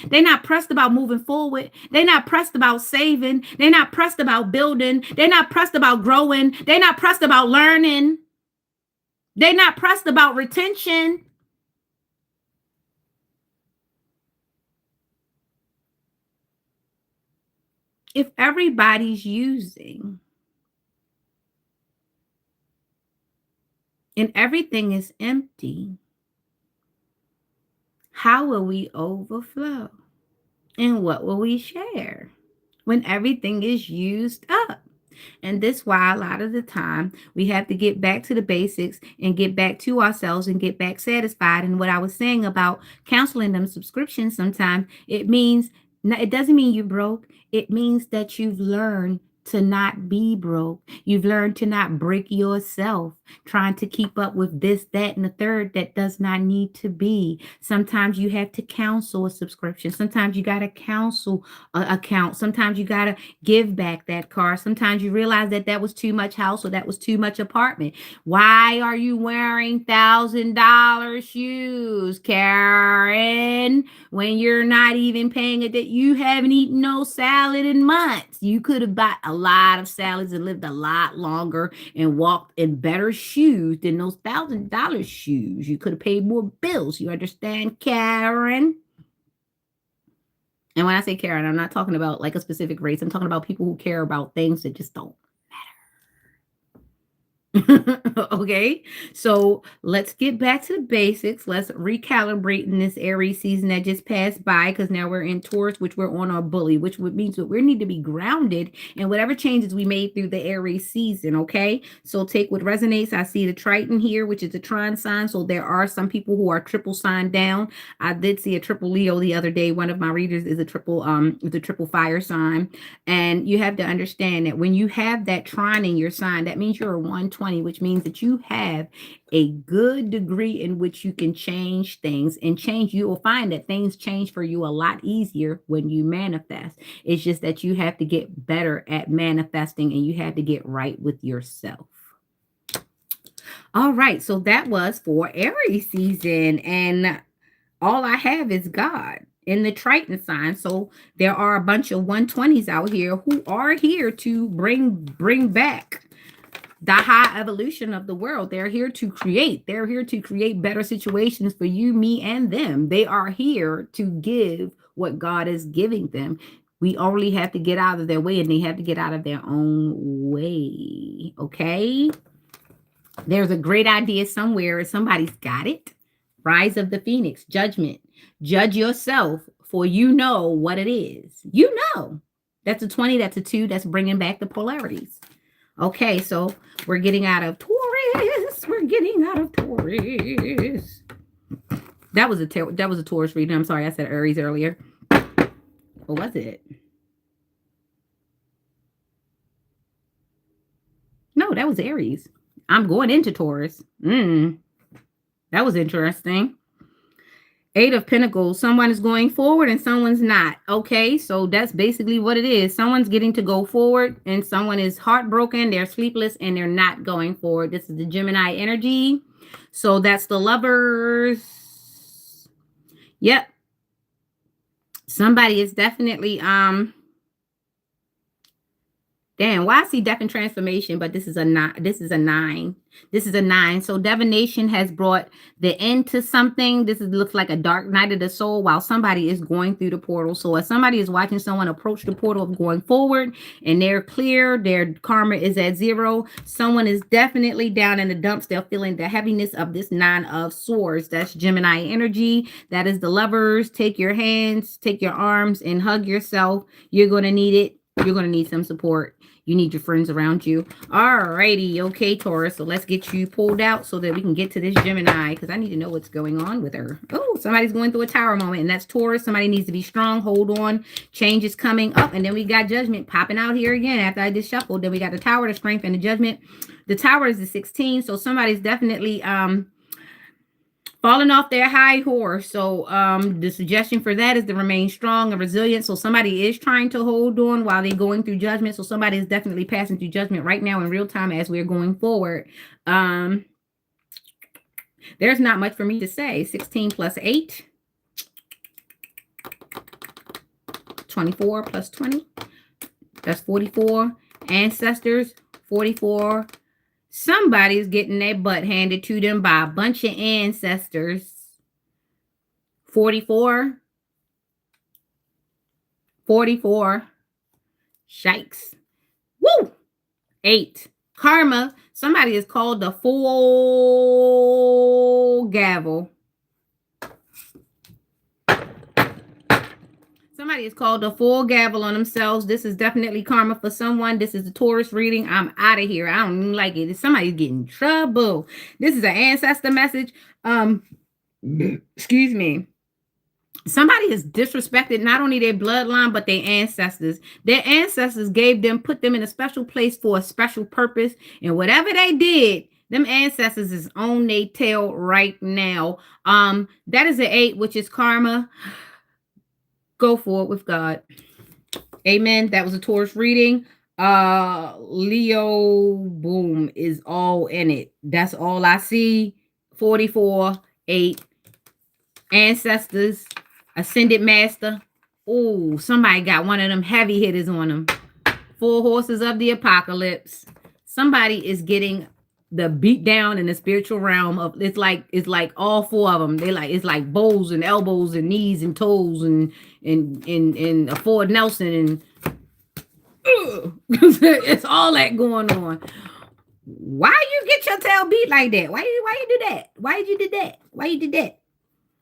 They're not pressed about moving forward. They're not pressed about saving. They're not pressed about building. They're not pressed about growing. They're not pressed about learning. They're not pressed about retention. If everybody's using and everything is empty, how will we overflow? And what will we share when everything is used up? And this is why a lot of the time we have to get back to the basics and get back to ourselves and get back satisfied. And what I was saying about canceling them subscriptions, sometimes it doesn't mean you're broke. It means that you've learned to not be broke. You've learned to not break yourself trying to keep up with this, that, and the third that does not need to be. Sometimes you have to cancel a subscription. Sometimes you got to cancel an account. Sometimes you got to give back that car. Sometimes you realize that was too much house or that was too much apartment. Why are you wearing $1,000 shoes, Karen, when you're not even paying it, that you haven't eaten no salad in months? You could have bought a lot of salads and lived a lot longer and walked in better shoes than those $1,000 shoes. You could have paid more bills. You understand, Karen? And when I say Karen, I'm not talking about like a specific race. I'm talking about people who care about things that just don't okay, so let's get back to the basics. Let's recalibrate in this Aries season that just passed by, because now we're in Taurus, which we're on our bully, which means that we need to be grounded in whatever changes we made through the Aries season. Okay, so take what resonates. I see the Triton here, which is a trine sign. So there are some people who are triple sign down. I did see a triple Leo the other day. One of my readers is a triple fire sign. And you have to understand that when you have that trine in your sign, that means you're a 120 120, which means that you have a good degree in which you can change things and change. You will find that things change for you a lot easier when you manifest. It's just that you have to get better at manifesting and you have to get right with yourself. All right, so that was for Aries season, and all I have is God in the Triton sign. So there are a bunch of 120s out here who are here to bring back the high evolution of the world. They're here to create. They're here to create better situations for you, me, and them. They are here to give what God is giving them. We only have to get out of their way, and they have to get out of their own way. Okay? There's a great idea somewhere, and somebody's got it. Rise of the Phoenix, judgment. Judge yourself, for you know what it is. You know. That's a 20, that's a 2, that's bringing back the polarities. Okay, so we're getting out of Taurus. We're getting out of Taurus. That was a Taurus reading. I'm sorry, I said Aries earlier. What was it? No, that was Aries. I'm going into Taurus. That was interesting. 8 of Pentacles. Someone is going forward and someone's not. Okay, so that's basically what it is. Someone's getting to go forward and someone is heartbroken. They're sleepless and they're not going forward. This is the Gemini energy. So that's the Lovers. Yep. Somebody is definitely damn, why I see death and transformation, but this is a 9. This is a 9. This is a 9. So divination has brought the end to something. This looks like a dark night of the soul while somebody is going through the portal. So as somebody is watching someone approach the portal of going forward and they're clear, their karma is at 0. Someone is definitely down in the dumps. They're feeling the heaviness of this 9 of Swords. That's Gemini energy. That is the Lovers. Take your hands, take your arms and hug yourself. You're going to need it. You're going to need some support. You need your friends around you. All righty. Okay, Taurus. So let's get you pulled out so that we can get to this Gemini, because I need to know what's going on with her. Oh, somebody's going through a tower moment, and that's Taurus. Somebody needs to be strong. Hold on. Change is coming up. And then we got Judgment popping out here again after I just shuffled. Then we got the Tower, the Strength, and the Judgment. The Tower is the 16. So somebody's definitely falling off their high horse. So the suggestion for that is to remain strong and resilient. So somebody is trying to hold on while they're going through judgment. So somebody is definitely passing through judgment right now in real time as we're going forward. There's not much for me to say. 16 plus 8. 24 plus 20. That's 44. Ancestors, 44. Somebody's getting their butt handed to them by a bunch of ancestors. 44. 44. Shikes. Woo! 8. Karma. Somebody is called the full gavel. Somebody is called a full gavel on themselves. This is definitely karma for someone. This is the Taurus reading. I'm out of here. I don't even like it. Somebody's getting in trouble. This is an ancestor message. Excuse me. Somebody has disrespected not only their bloodline, but their ancestors. Their ancestors put them in a special place for a special purpose. And whatever they did, them ancestors is on their tail right now. That is an 8, which is karma. Go for it with God. Amen. That was a Taurus reading. Leo, boom, is all in it. That's all I see. 44, 8. Ancestors, Ascended Master. Oh, somebody got one of them heavy hitters on them. 4 horses of the apocalypse. Somebody is getting the beat down in the spiritual realm of it's like all 4 of them. They like it's like bows and elbows and knees and toes and a Ford Nelson and it's all that going on. Why you get your tail beat like that? Why you do that? Why did you do that? Why you did that?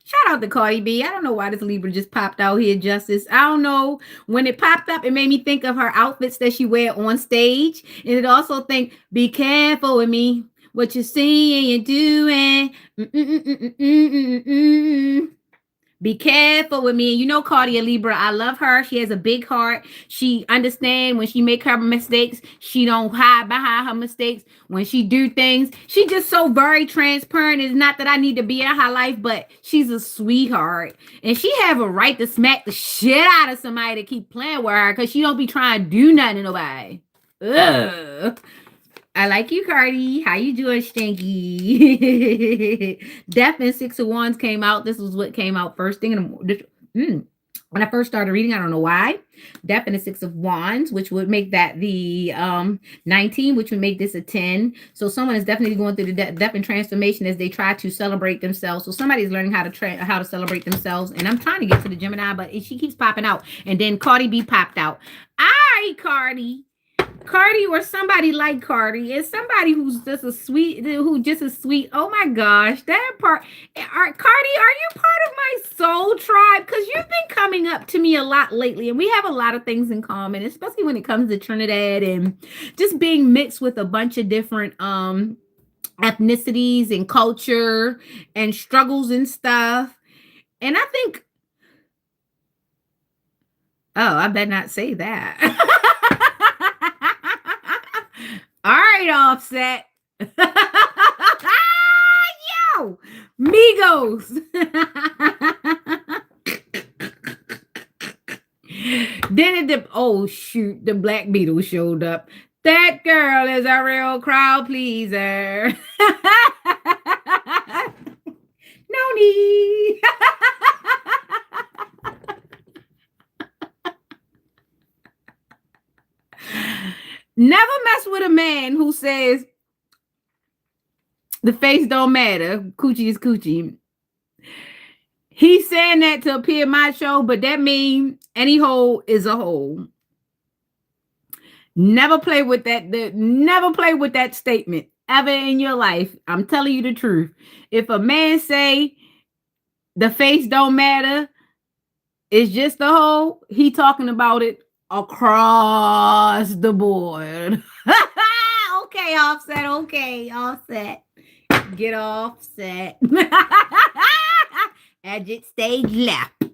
Shout out to Cardi B. I don't know why this Libra just popped out here, Justice. I don't know. When it popped up, it made me think of her outfits that she wear on stage. And it also think, be careful with me. What you see and you're doing. Be careful with me. You know, Cardi a Libra. I love her. She has a big heart. She understand when she make her mistakes. She don't hide behind her mistakes. When she do things, she just so very transparent. It's not that I need to be in her life, but she's a sweetheart, and she have a right to smack the shit out of somebody to keep playing with her because she don't be trying to do nothing to nobody. Ugh. I like you, Cardi. How you doing, Stinky? Death and Six of Wands came out. This was what came out first thing in the when I first started reading. I don't know why. Death and the Six of Wands, which would make that the 19, which would make this a 10. So someone is definitely going through the death and transformation as they try to celebrate themselves. So somebody's learning how to celebrate themselves. And I'm trying to get to the Gemini, but she keeps popping out. And then Cardi B popped out. All right, Cardi. Cardi or somebody like Cardi is somebody who's just a sweet, who just is sweet. Oh my gosh, that part. Cardi, are you part of my soul tribe? Because you've been coming up to me a lot lately, and we have a lot of things in common, especially when it comes to Trinidad and just being mixed with a bunch of different ethnicities and culture and struggles and stuff. And I think, oh, I better not say that. All right, Offset. Yo, Migos. Then oh shoot, the Black Beatles showed up. That girl is a real crowd pleaser. No need. Never mess with a man who says the face don't matter. Coochie is coochie. He's saying that to appear macho, but that means any hole is a hole. Never play with that. Never play with that statement ever in your life. I'm telling you the truth. If a man say the face don't matter, it's just a hole, he talking about it across the board. Okay, Offset. Okay, Offset. Get Offset. Edit stage left.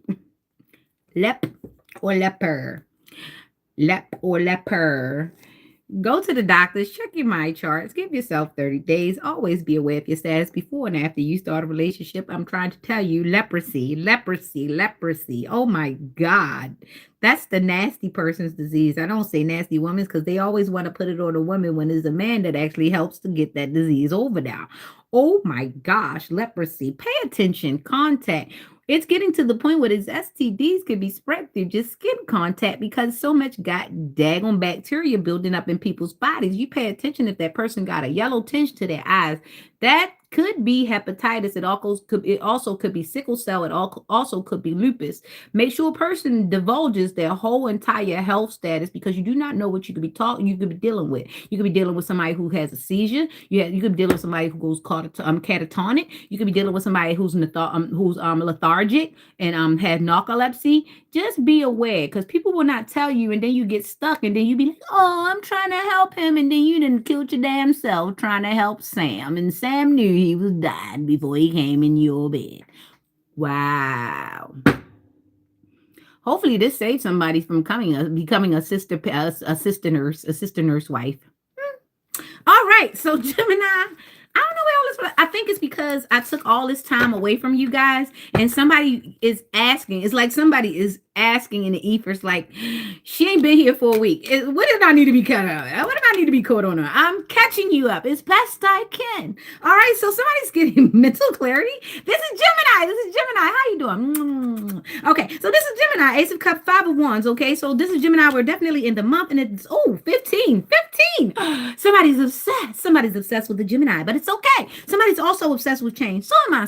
Lep or leper. Lep or leper. Go to the doctors, check your mind charts, give yourself 30 days. Always be aware of your status before and after you start a relationship. I'm trying to tell you, leprosy, leprosy, leprosy. Oh my God. That's the nasty person's disease. I don't say nasty women's because they always want to put it on a woman when it's a man that actually helps to get that disease over now. Oh my gosh, leprosy. Pay attention, contact. It's getting to the point where these STDs could be spread through just skin contact because so much daggone bacteria building up in people's bodies. You pay attention if that person got a yellow tinge to their eyes. That could be hepatitis. It also could be sickle cell. It also could be lupus. Make sure a person divulges their whole entire health status because you do not know what you could be dealing with. You could be dealing with somebody who has a seizure. You could be dealing with somebody who goes catatonic. You could be dealing with somebody who's lethargic and has narcolepsy. Just be aware because people will not tell you, and then you get stuck, and then you be like, "Oh, I'm trying to help him," and then you didn't kill your damn self trying to help Sam, and Sam knew he was dying before he came in your bed. Wow. Hopefully, this saves somebody from becoming a sister nurse wife. All right, so Gemini. I don't know where all this. I think it's because I took all this time away from you guys, and somebody is asking. It's like somebody is asking in the ethers, like, she ain't been here for a week. What did I need to be cut out? What do I need to be caught on? I'm catching you up as best I can. All right, so somebody's getting mental clarity. This is Gemini. How you doing? Okay, so this is Gemini. Ace of Cups, Five of Wands. Okay, so this is Gemini. We're definitely in the month, and it's 15. Somebody's obsessed with the Gemini, but it's okay. Somebody's also obsessed with change. So am I.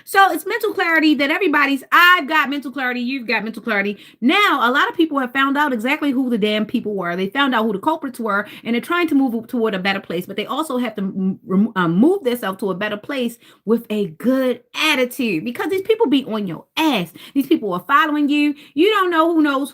So it's mental clarity that I've got mental clarity, you've got mental clarity. Now, a lot of people have found out exactly who the damn people were. They found out who the culprits were, and they're trying to move toward a better place, but they also have to move themselves to a better place with a good attitude because these people be on your ass. These people are following you. You don't know who knows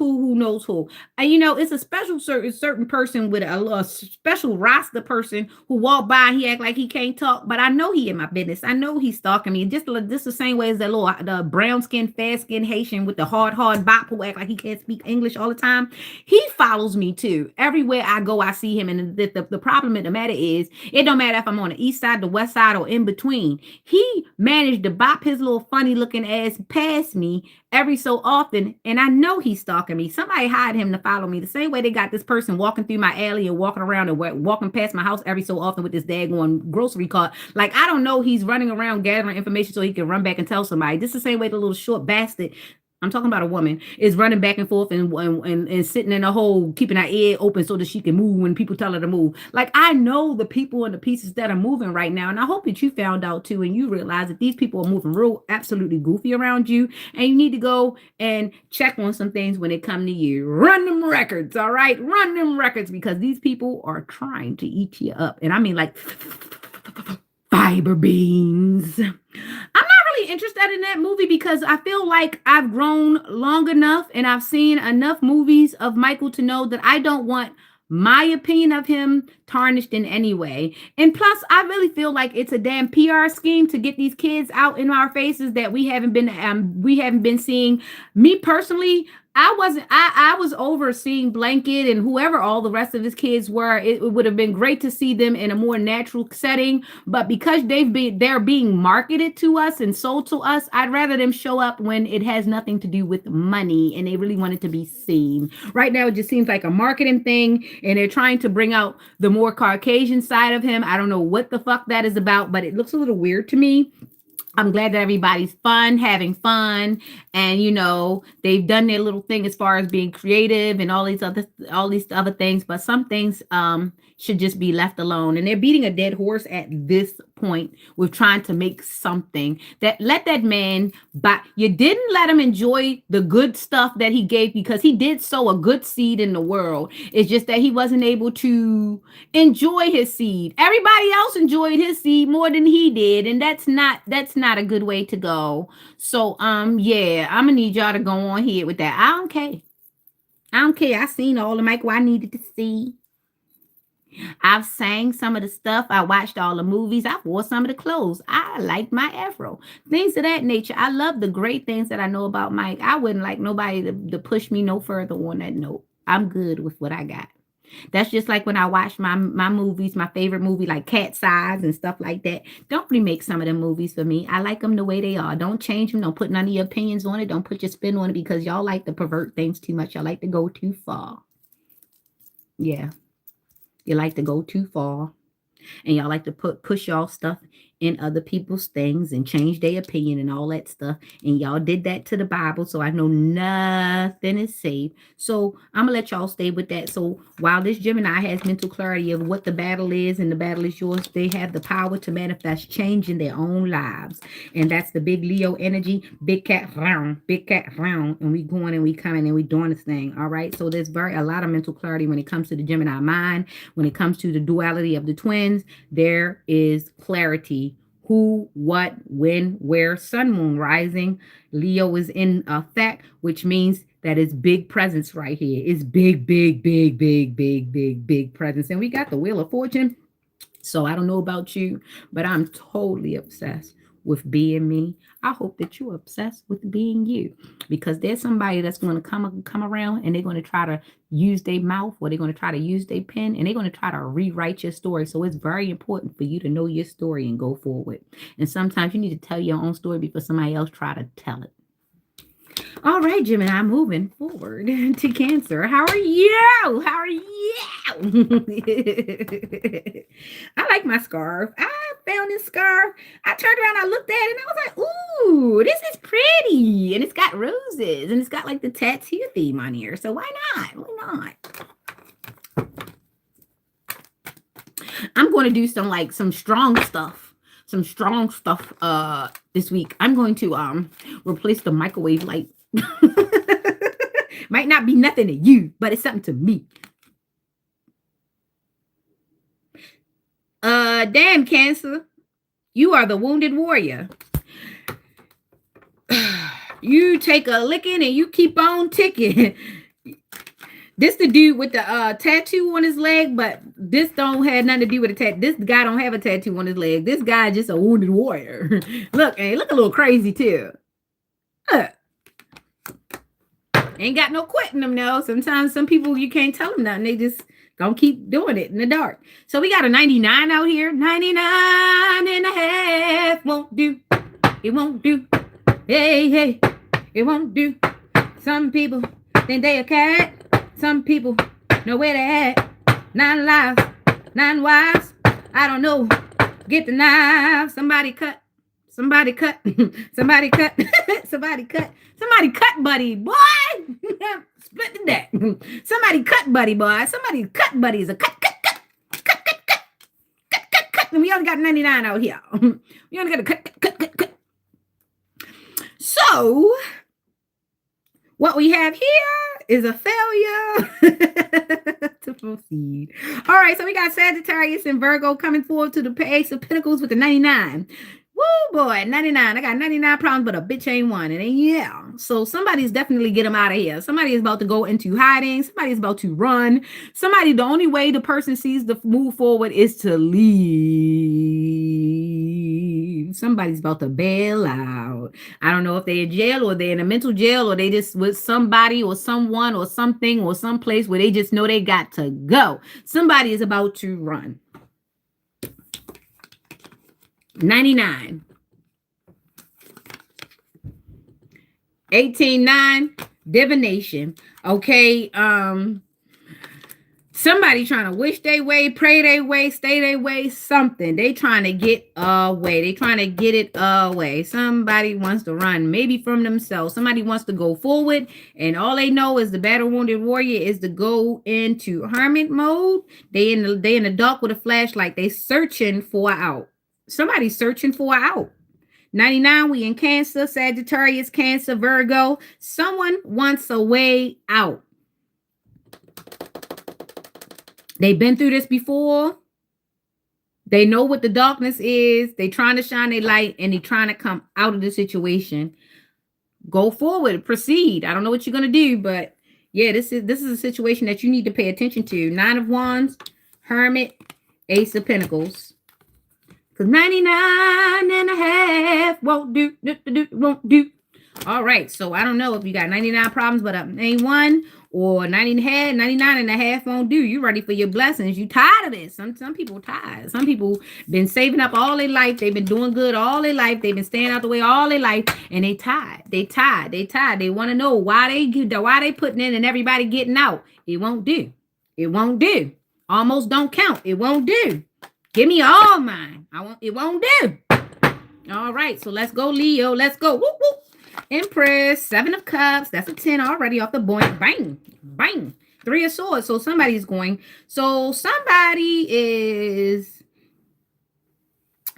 who. And it's a special certain person with a special roster person who walk by, he act like he can't talk, but I know he in my business. I know he's stalking me. me. Just the same way as that little the brown skin, fair skin Haitian with the hard bop who act like he can't speak English all the time. He follows me too. Everywhere I go, I see him. And the problem in the matter is, it don't matter if I'm on the east side, the west side, or in between. He managed to bop his little funny looking ass past me every so often, and I know he's stalking me. Somebody hired him to follow me the same way they got this person walking through my alley and walking around and walking past my house every so often with this daggone grocery cart. Like, I don't know, he's running around gathering information so he can run back and tell somebody. This is the same way the little short bastard, I'm talking about a woman, is running back and forth and sitting in a hole, keeping her ear open so that she can move when people tell her to move. Like, I know the people and the pieces that are moving right now. And I hope that you found out too, and you realize that these people are moving real absolutely goofy around you. And you need to go and check on some things when it come to you. Run them records, all right? Run them records, because these people are trying to eat you up. And I mean like fiber beans. I'm not really interested in that movie because I feel like I've grown long enough and I've seen enough movies of Michael to know that I don't want my opinion of him tarnished in any way. And plus, I really feel like it's a damn PR scheme to get these kids out in our faces that we haven't been seeing. Me personally, I was overseeing Blanket and whoever all the rest of his kids were. It would have been great to see them in a more natural setting, but because they're being marketed to us and sold to us, I'd rather them show up when it has nothing to do with money and they really want it to be seen. Right now, it just seems like a marketing thing, and they're trying to bring out the more Caucasian side of him. I don't know what the fuck that is about, but it looks a little weird to me. I'm glad that everybody's having fun, and they've done their little thing as far as being creative and all these other things. But some things should just be left alone, and they're beating a dead horse at this point with trying to make something that let that man. But you didn't let him enjoy the good stuff that he gave, because he did sow a good seed in the world. It's just that he wasn't able to enjoy his seed. Everybody else enjoyed his seed more than he did, and that's not a good way to go. So yeah, I'm gonna need y'all to go on here with that. I don't care. I seen all the Michael I needed to see. I've sang some of the stuff. I watched all the movies. I wore some of the clothes. I like my afro. Things of that nature. I love the great things that I know about Mike. I wouldn't like nobody to push me no further on that note. I'm good with what I got. That's just like when I watch my movies, my favorite movie, like Cat's Eyes and stuff like that. Don't remake some of them movies for me. I like them the way they are. Don't change them. Don't put none of your opinions on it. Don't put your spin on it, because y'all like to pervert things too much. Y'all like to go too far. Yeah. You like to go too far, and y'all like to push y'all stuff in other people's things and change their opinion and all that stuff. And y'all did that to the Bible, so I know nothing is safe. So I'm gonna let y'all stay with that. So while this Gemini has mental clarity of what the battle is, and the battle is yours, they have the power to manifest change in their own lives. And that's the big Leo energy, big cat round, and we going and we coming and we doing this thing. All right. So there's a lot of mental clarity when it comes to the Gemini mind. When it comes to the duality of the twins, there is clarity. Who, what, when, where, sun, moon, rising. Leo is in effect, which means that it's big presence right here. It's big presence. And we got the Wheel of Fortune. So I don't know about you, but I'm totally obsessed with being me. I hope that you're obsessed with being you, because there's somebody that's going to come around, and they're going to try to use their mouth, or they're going to try to use their pen, and they're going to try to rewrite your story. So it's very important for you to know your story and go forward. And sometimes you need to tell your own story before somebody else try to tell it. All right, Gemini, moving forward to Cancer. How are you? I like my scarf. I found this scarf. I turned around, I looked at it, and I was like, ooh, this is pretty. And it's got roses, and it's got like the tattoo theme on here. So why not? I'm going to do some strong stuff. This week. I'm going to replace the microwave light. Might not be nothing to you, but it's something to me. Damn, Cancer. You are the wounded warrior. You take a licking and you keep on ticking. This the dude with the tattoo on his leg, but this don't have nothing to do with a tattoo. This guy don't have a tattoo on his leg. This guy just a wounded warrior. Look, and look a little crazy too. Look. Ain't got no quitting them though. Sometimes some people you can't tell them nothing. They just gonna keep doing it in the dark. So we got a 99 out here. 99 and a half won't do. It won't do. Hey, hey, it won't do. Some people think they a cat. Some people know where they at. 9 lives, 9 wives. I don't know. Get the knife. Somebody cut. Somebody cut. Somebody cut. Somebody cut. Somebody cut, buddy, boy. Split the deck. Somebody cut, buddy, boy. Somebody cut, buddy. Is a cut, cut, cut, cut, cut, cut, cut, cut, cut. And we only got 99 out here. We only got a cut, cut, cut, cut, cut. So, what we have here is a failure to proceed. All right, so we got Sagittarius and Virgo coming forward to the Ace of Pentacles with the 99. Woo, boy, 99. I got 99 problems, but a bitch ain't one. And yeah, so somebody's definitely get them out of here. Somebody is about to go into hiding. Somebody is about to run. Somebody, the only way the person sees the move forward is to leave. Somebody's about to bail out. I don't know if they're in jail or they're in a mental jail or they just with somebody or someone or something or someplace where they just know they got to go. Somebody is about to run. 99. 18-9, divination. Okay. Somebody trying to wish they way, pray they way, stay they way, something. They trying to get away. They trying to get it away. Somebody wants to run, maybe from themselves. Somebody wants to go forward, and all they know is the battle wounded warrior is to go into hermit mode. They in the dark with a flashlight. They searching for out. Somebody's searching for out. 99, we in Cancer, Sagittarius, Cancer, Virgo. Someone wants a way out. They've been through this before. They know what the darkness is. They trying to shine their light and they trying to come out of the situation. Go forward, proceed. I don't know what you're going to do, but yeah, this is a situation that you need to pay attention to. 9 of Wands, Hermit, Ace of Pentacles. Because 99 and a half won't do, won't do. All right, so I don't know if you got 99 problems, but ain't one, or 99 and a half won't do. You ready for your blessings. You tired of this. Some people tired. Some people been saving up all their life. They've been doing good all their life. They've been staying out the way all their life, and they tired. They tired. They tired. They want to know why they putting in and everybody getting out. It won't do. It won't do. Almost don't count. It won't do. Give me all mine. It won't do. All right, so let's go, Leo. Let's go. Whoop, whoop. Empress, 7 of Cups. That's a 10 already off the board. Bang, bang. 3 of Swords. So somebody's going. So somebody is.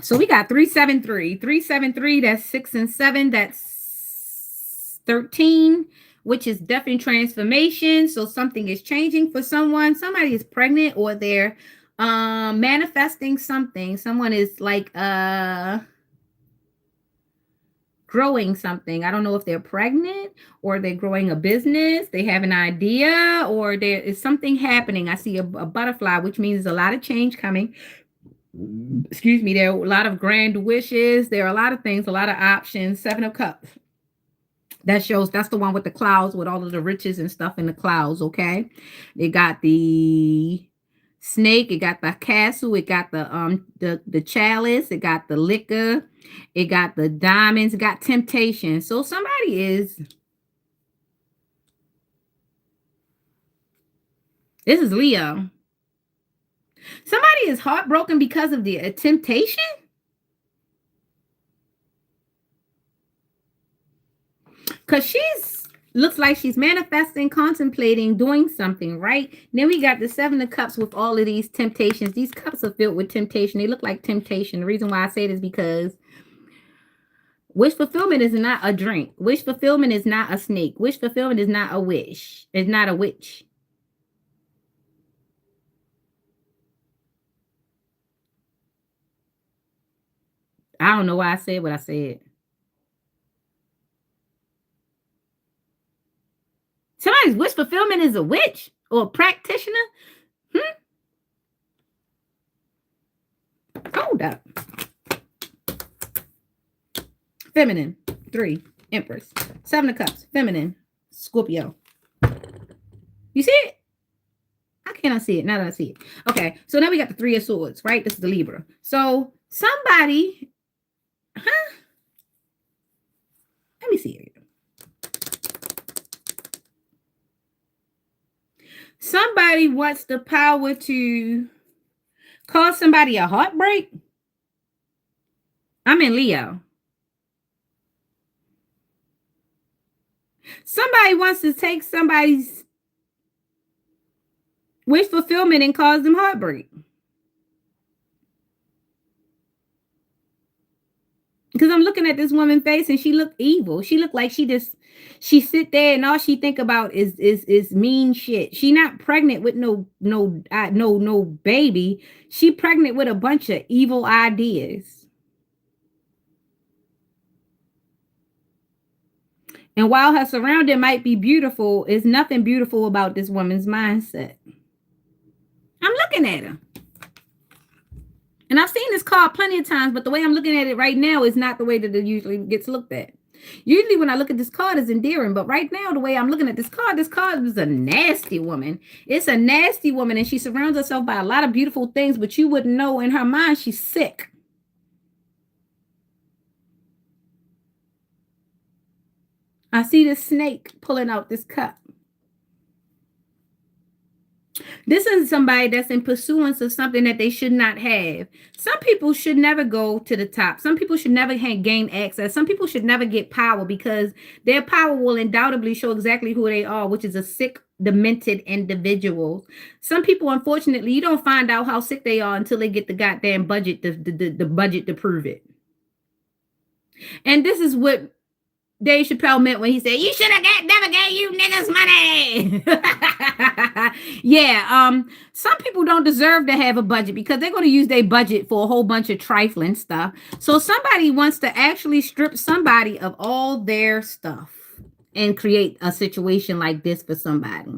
So we got 373. 373, that's 6 and 7. That's 13, which is definitely transformation. So something is changing for someone. Somebody is pregnant or they're manifesting something. Someone is like growing something. I don't know if they're pregnant or they're growing a business. They have an idea or there is something happening. I see a butterfly, which means there's a lot of change coming. Excuse me. There are a lot of grand wishes. There are a lot of things, a lot of options. 7 of Cups. That shows, that's the one with the clouds, with all of the riches and stuff in the clouds. Okay. They got the snake, it got the castle, it got the chalice, it got the liquor, it got the diamonds, it got temptation. So somebody is, this is Leo. Somebody is heartbroken because of the temptation. Because she's looks like she's manifesting, contemplating, doing something, right? Then we got the 7 of Cups with all of these temptations. These cups are filled with temptation. They look like temptation. The reason why I say it is because wish fulfillment is not a drink. Wish fulfillment is not a snake. Wish fulfillment is not a wish. It's not a witch. I don't know why I said what I said. Somebody's wish fulfillment is a witch. or practitioner. Hold up. Feminine. 3. Empress. 7 of Cups. Feminine. Scorpio. You see it? I cannot see it. Now that I see it. Okay. So now we got the 3 of Swords, right? This is the Libra. So somebody, let me see it. Somebody wants the power to cause somebody a heartbreak. I'm in Leo. Somebody wants to take somebody's wish fulfillment and cause them heartbreak. Because I'm looking at this woman's face and she looked evil. She looked like she sit there and all she think about is mean shit. She not pregnant with no baby. She pregnant with a bunch of evil ideas. And while her surrounding might be beautiful, there's nothing beautiful about this woman's mindset. I'm looking at her. And I've seen this card plenty of times, but the way I'm looking at it right now is not the way that it usually gets looked at. Usually when I look at this card, it's endearing, but right now, the way I'm looking at this card is a nasty woman. It's a nasty woman, and she surrounds herself by a lot of beautiful things, but you wouldn't know in her mind she's sick. I see this snake pulling out this cup. This is somebody that's in pursuance of something that they should not have. Some people should never go to the top. Some people should never gain access. Some people should never get power because their power will undoubtedly show exactly who they are, which is a sick, demented individual. Some people, unfortunately, you don't find out how sick they are until they get the goddamn budget, the budget to prove it. And this is what Dave Chappelle meant when he said, you should have never gave you niggas money. Yeah. Some people don't deserve to have a budget because they're going to use their budget for a whole bunch of trifling stuff. So somebody wants to actually strip somebody of all their stuff and create a situation like this for somebody.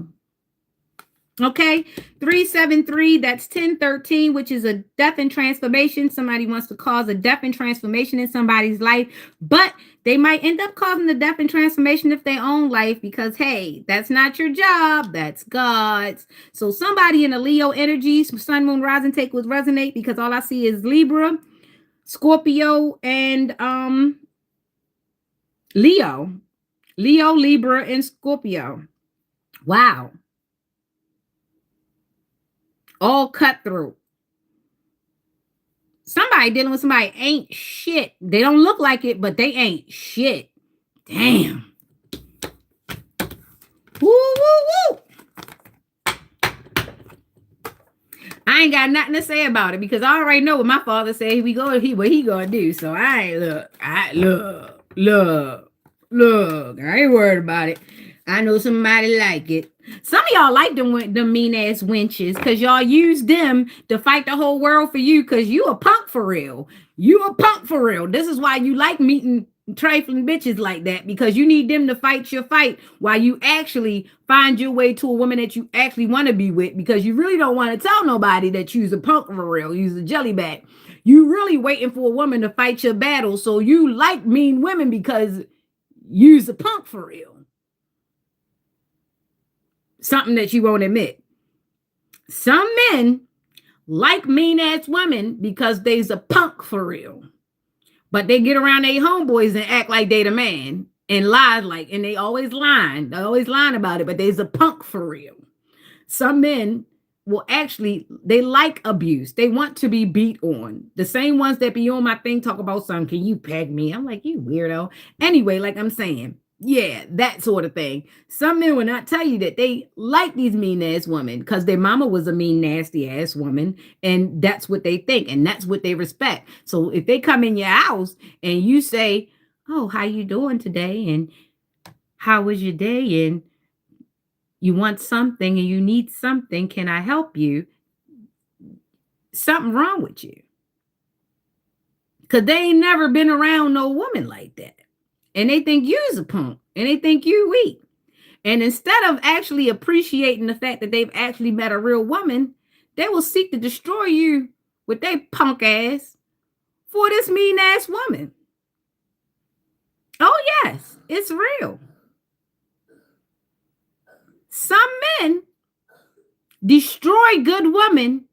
Okay, 373, that's 1013, which is a death and transformation. Somebody wants to cause a death and transformation in somebody's life, but they might end up causing the death and transformation of their own life because, hey, that's not your job, that's God's. So somebody in the Leo energy, sun, moon, rising take would resonate because all I see is Libra, Scorpio, and Leo, Libra, and Scorpio. Wow. All cutthroat. Somebody dealing with somebody ain't shit. They don't look like it, but they ain't shit. Damn. Woo, woo, woo. I ain't got nothing to say about it because I already know what my father said. What he gonna do. So I ain't look. I ain't worried about it. I know somebody like it. Some of y'all like them mean ass wenches because y'all use them to fight the whole world for you because you a punk for real. You a punk for real. This is why you like meeting trifling bitches like that because you need them to fight your fight while you actually find your way to a woman that you actually want to be with because you really don't want to tell nobody that you's a punk for real. You's a jellyback. You really waiting for a woman to fight your battle. So you like mean women because you's a punk for real. Something that you won't admit. Some men like mean ass women because they's a punk for real. But they get around their homeboys and act like they the man and lie and they always lying. They always lying about it, but they's a punk for real. Some men will they like abuse. They want to be beat on. The same ones that be on my thing talk about something. Can you peg me? I'm like, you weirdo. Anyway, like I'm saying, yeah, that sort of thing. Some men will not tell you that they like these mean ass women because their mama was a mean, nasty ass woman. And that's what they think. And that's what they respect. So if they come in your house and you say, oh, how you doing today? And how was your day? And you want something and you need something. Can I help you? Something wrong with you. Because they ain't never been around no woman like that. And they think you's a punk. And they think you weak. And instead of actually appreciating the fact that they've actually met a real woman, they will seek to destroy you with their punk ass for this mean ass woman. Oh, yes, it's real. Some men destroy good women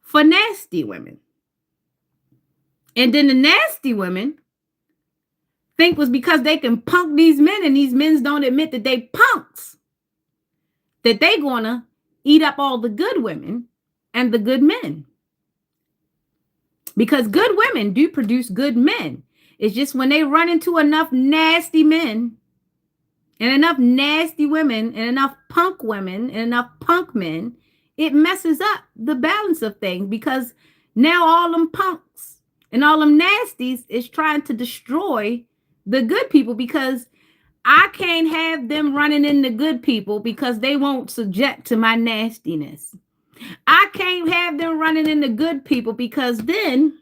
for nasty women. And then the nasty women think was because they can punk these men and these men don't admit that they punks, that they gonna eat up all the good women and the good men. Because good women do produce good men. It's just when they run into enough nasty men and enough nasty women and enough punk women and enough punk men, it messes up the balance of things, because now all them punks and all them nasties is trying to destroy the good people, because I can't have them running into good people because they won't subject to my nastiness. I can't have them running into good people because then,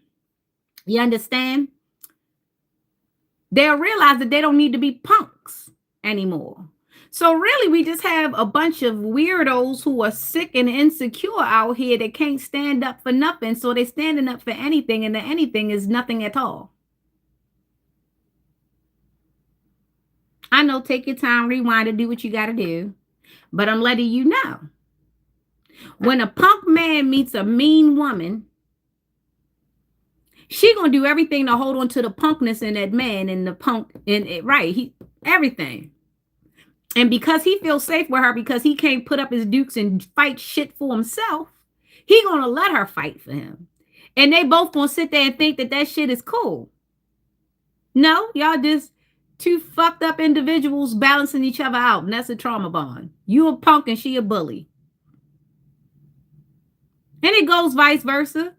you understand, they'll realize that they don't need to be punks anymore. So really, we just have a bunch of weirdos who are sick and insecure out here that can't stand up for nothing. So they're standing up for anything, and the anything is nothing at all. I know, take your time, rewind, and do what you got to do. But I'm letting you know, when a punk man meets a mean woman, she gonna do everything to hold on to the punkness in that man and the punk in it, right? Everything. And because he feels safe with her, because he can't put up his dukes and fight shit for himself, he gonna let her fight for him. And they both gonna sit there and think that that shit is cool. No, y'all just two fucked up individuals balancing each other out, and that's a trauma bond. You a punk and she a bully. And it goes vice versa.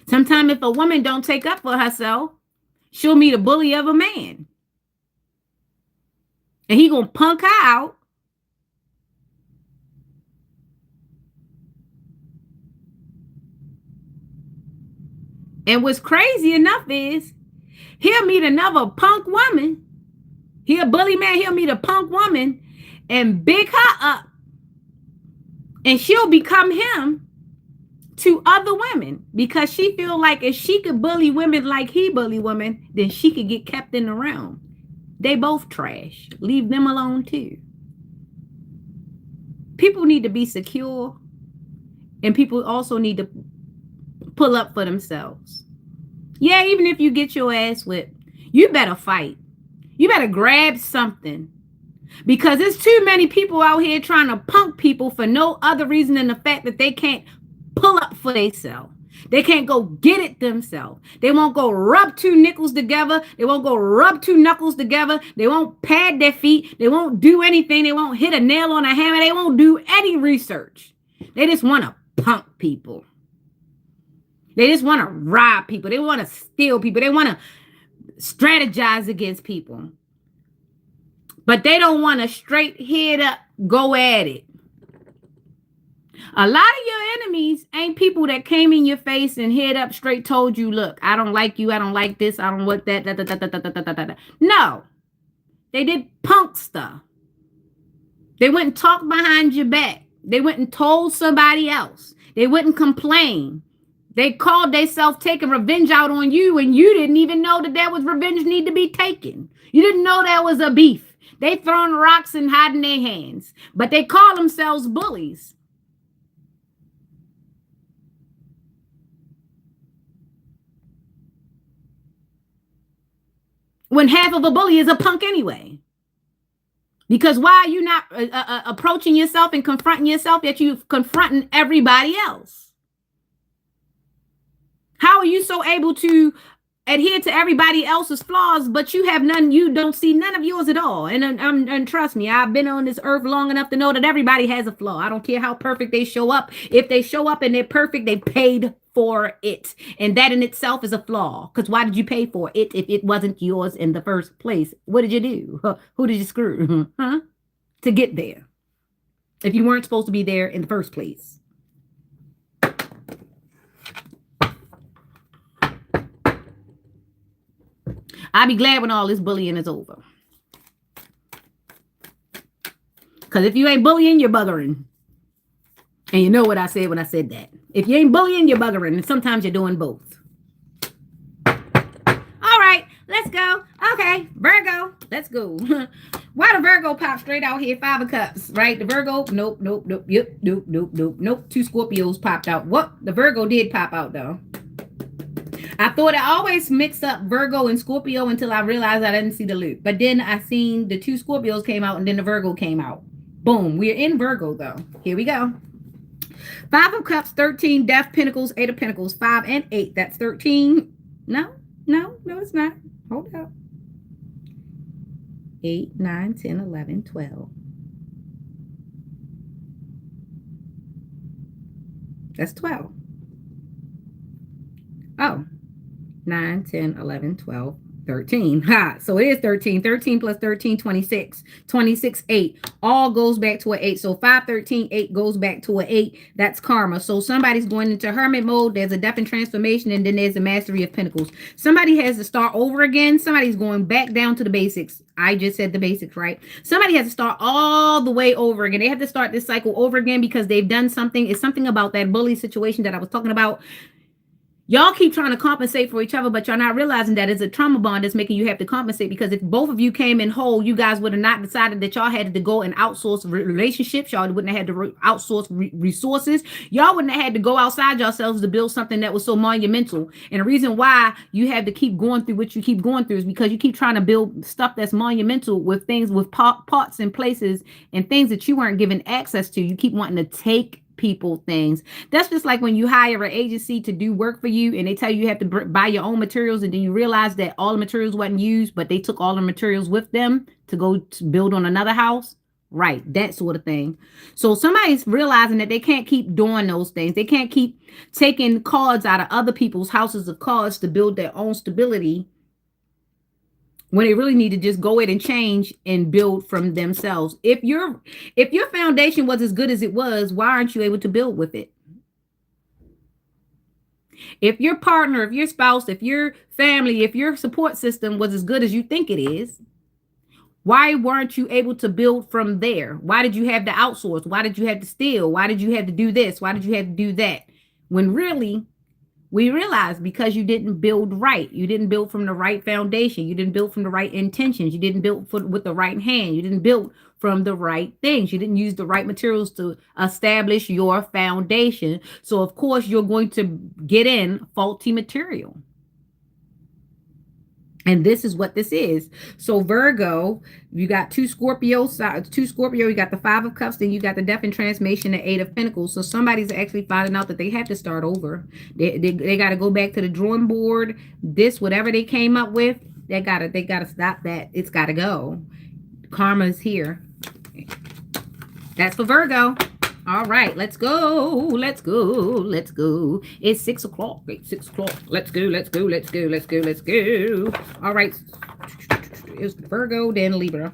Sometimes if a woman don't take up for herself, she'll meet a bully of a man. And he gonna punk her out. And what's crazy enough is he'll meet another punk woman. He'll bully man, he'll meet a punk woman and big her up. And she'll become him to other women, because she feel like if she could bully women like he bully women, then she could get kept in the realm. They both trash. Leave them alone too. People need to be secure, and people also need to pull up for themselves. Yeah, even if you get your ass whipped, you better fight. You better grab something, because there's too many people out here trying to punk people for no other reason than the fact that they can't pull up for themselves. They can't go get it themselves. They won't go rub two nickels together. They won't go rub two knuckles together. They won't pad their feet. They won't do anything. They won't hit a nail on a hammer. They won't do any research. They just want to punk people. They just want to rob people. They want to steal people. They want to strategize against people. But they don't want to straight head up, go at it. A lot of your enemies ain't people that came in your face and head up straight told you, look, I don't like you. I don't like this. I don't want that. No, they did punk stuff. They went and talked behind your back. They went and told somebody else. They wouldn't complain. They called themselves taking revenge out on you, and you didn't even know that there was revenge need to be taken. You didn't know there was a beef. They throwing rocks and hiding their hands, but they call themselves bullies. When half of a bully is a punk anyway. Because why are you not approaching yourself and confronting yourself, yet you confronting everybody else? How are you so able to adhere to everybody else's flaws, but you have none? You don't see none of yours at all. And trust me, I've been on this earth long enough to know that everybody has a flaw. I don't care how perfect they show up. If they show up and they're perfect, they paid for it. And that in itself is a flaw. Because why did you pay for it if it wasn't yours in the first place? What did you do? Who did you screw? Huh? To get there. If you weren't supposed to be there in the first place. I'll be glad when all this bullying is over. Because if you ain't bullying, you're buggering. And you know what I said when I said that. If you ain't bullying, you're buggering. And sometimes you're doing both. All right, let's go. Okay, Virgo, let's go. Why the Virgo pop straight out here? 5 of Cups, right? The Virgo, nope. Yep, nope. 2 Scorpios popped out. What? The Virgo did pop out, though. I thought I always mixed up Virgo and Scorpio until I realized I didn't see the loop. But then I seen the 2 Scorpios came out and then the Virgo came out. Boom. We're in Virgo, though. Here we go. 5 of Cups, 13, Death, Pentacles, 8 of Pentacles, 5 and 8. That's 13. No, it's not. Hold up. 8, 9, 10, 11, 12. That's 12. Oh, 9, 10, 11, 12, 13. Ha! So it is 13. 13 plus 13, 26. 26, 8. All goes back to an 8. So 5, 13, 8 goes back to an 8. That's karma. So somebody's going into hermit mode. There's a death and transformation. And then there's a mastery of pentacles. Somebody has to start over again. Somebody's going back down to the basics. I just said the basics, right? Somebody has to start all the way over again. They have to start this cycle over again because they've done something. It's something about that bully situation that I was talking about. Y'all keep trying to compensate for each other, but y'all not realizing that it's a trauma bond that's making you have to compensate, because if both of you came in whole, you guys would have not decided that y'all had to go and outsource relationships. Y'all wouldn't have had to outsource resources. Y'all wouldn't have had to go outside yourselves to build something that was so monumental. And the reason why you have to keep going through what you keep going through is because you keep trying to build stuff that's monumental with things, with parts and places and things that you weren't given access to. You keep wanting to take people things. That's just like when you hire an agency to do work for you and they tell you have to buy your own materials, and then you realize that all the materials wasn't used, but they took all the materials with them to go to build on another house. Right, that sort of thing. So somebody's realizing that they can't keep doing those things. They can't keep taking cards out of other people's houses of cards to build their own stability, when they really need to just go in and change and build from themselves. If your foundation was as good as it was, why aren't you able to build with it? If your partner, if your spouse, if your family, if your support system was as good as you think it is, why weren't you able to build from there? Why did you have to outsource? Why did you have to steal? Why did you have to do this? Why did you have to do that? When really, we realize because you didn't build right. You didn't build from the right foundation. You didn't build from the right intentions. You didn't build with the right hand. You didn't build from the right things. You didn't use the right materials to establish your foundation. So, of course, you're going to get in faulty material. And this is what this is. So Virgo, you got 2 Scorpio, you got the 5 of Cups, then you got the Death and Transformation, the 8 of Pentacles. So somebody's actually finding out that they have to start over. They got to go back to the drawing board. This, whatever they came up with, they got to stop that. It's got to go. Karma is here. That's for Virgo. All right, let's go. It's 6 o'clock. It's 6 o'clock. Let's go. All right. It's Virgo, then Libra.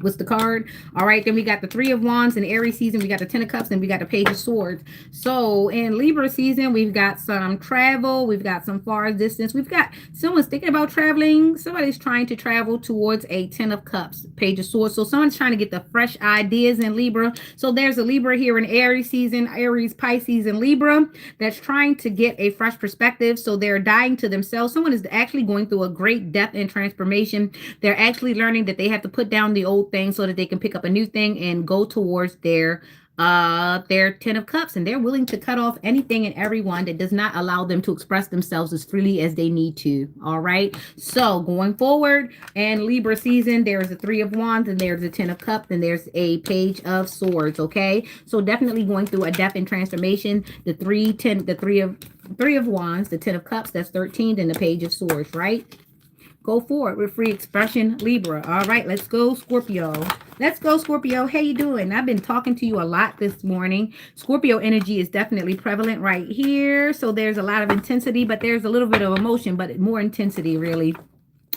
What's the card? All right, then we got the 3 of Wands in Aries season. We got the 10 of Cups, and we got the Page of Swords. So in Libra season, we've got some travel. We've got some far distance. We've got someone's thinking about traveling. Somebody's trying to travel towards a 10 of Cups, Page of Swords. So someone's trying to get the fresh ideas in Libra. So there's a Libra here in Aries season, Aries, Pisces, and Libra that's trying to get a fresh perspective. So they're dying to themselves. Someone is actually going through a great death and transformation. They're actually learning that they have to put down the old thing so that they can pick up a new thing and go towards their 10 of Cups, and they're willing to cut off anything and everyone that does not allow them to express themselves as freely as they need to. All right, so going forward, and Libra season, there's a 3 of Wands, and there's a 10 of Cups, and there's a Page of Swords. Okay, so definitely going through a death and transformation. The 3 of Wands, the 10 of Cups, that's 13, and the Page of Swords. Right, go forward with free expression, Libra. All right, let's go, Scorpio. Let's go, Scorpio. How you doing? I've been talking to you a lot this morning. Scorpio energy is definitely prevalent right here. So there's a lot of intensity, but there's a little bit of emotion, but more intensity, really.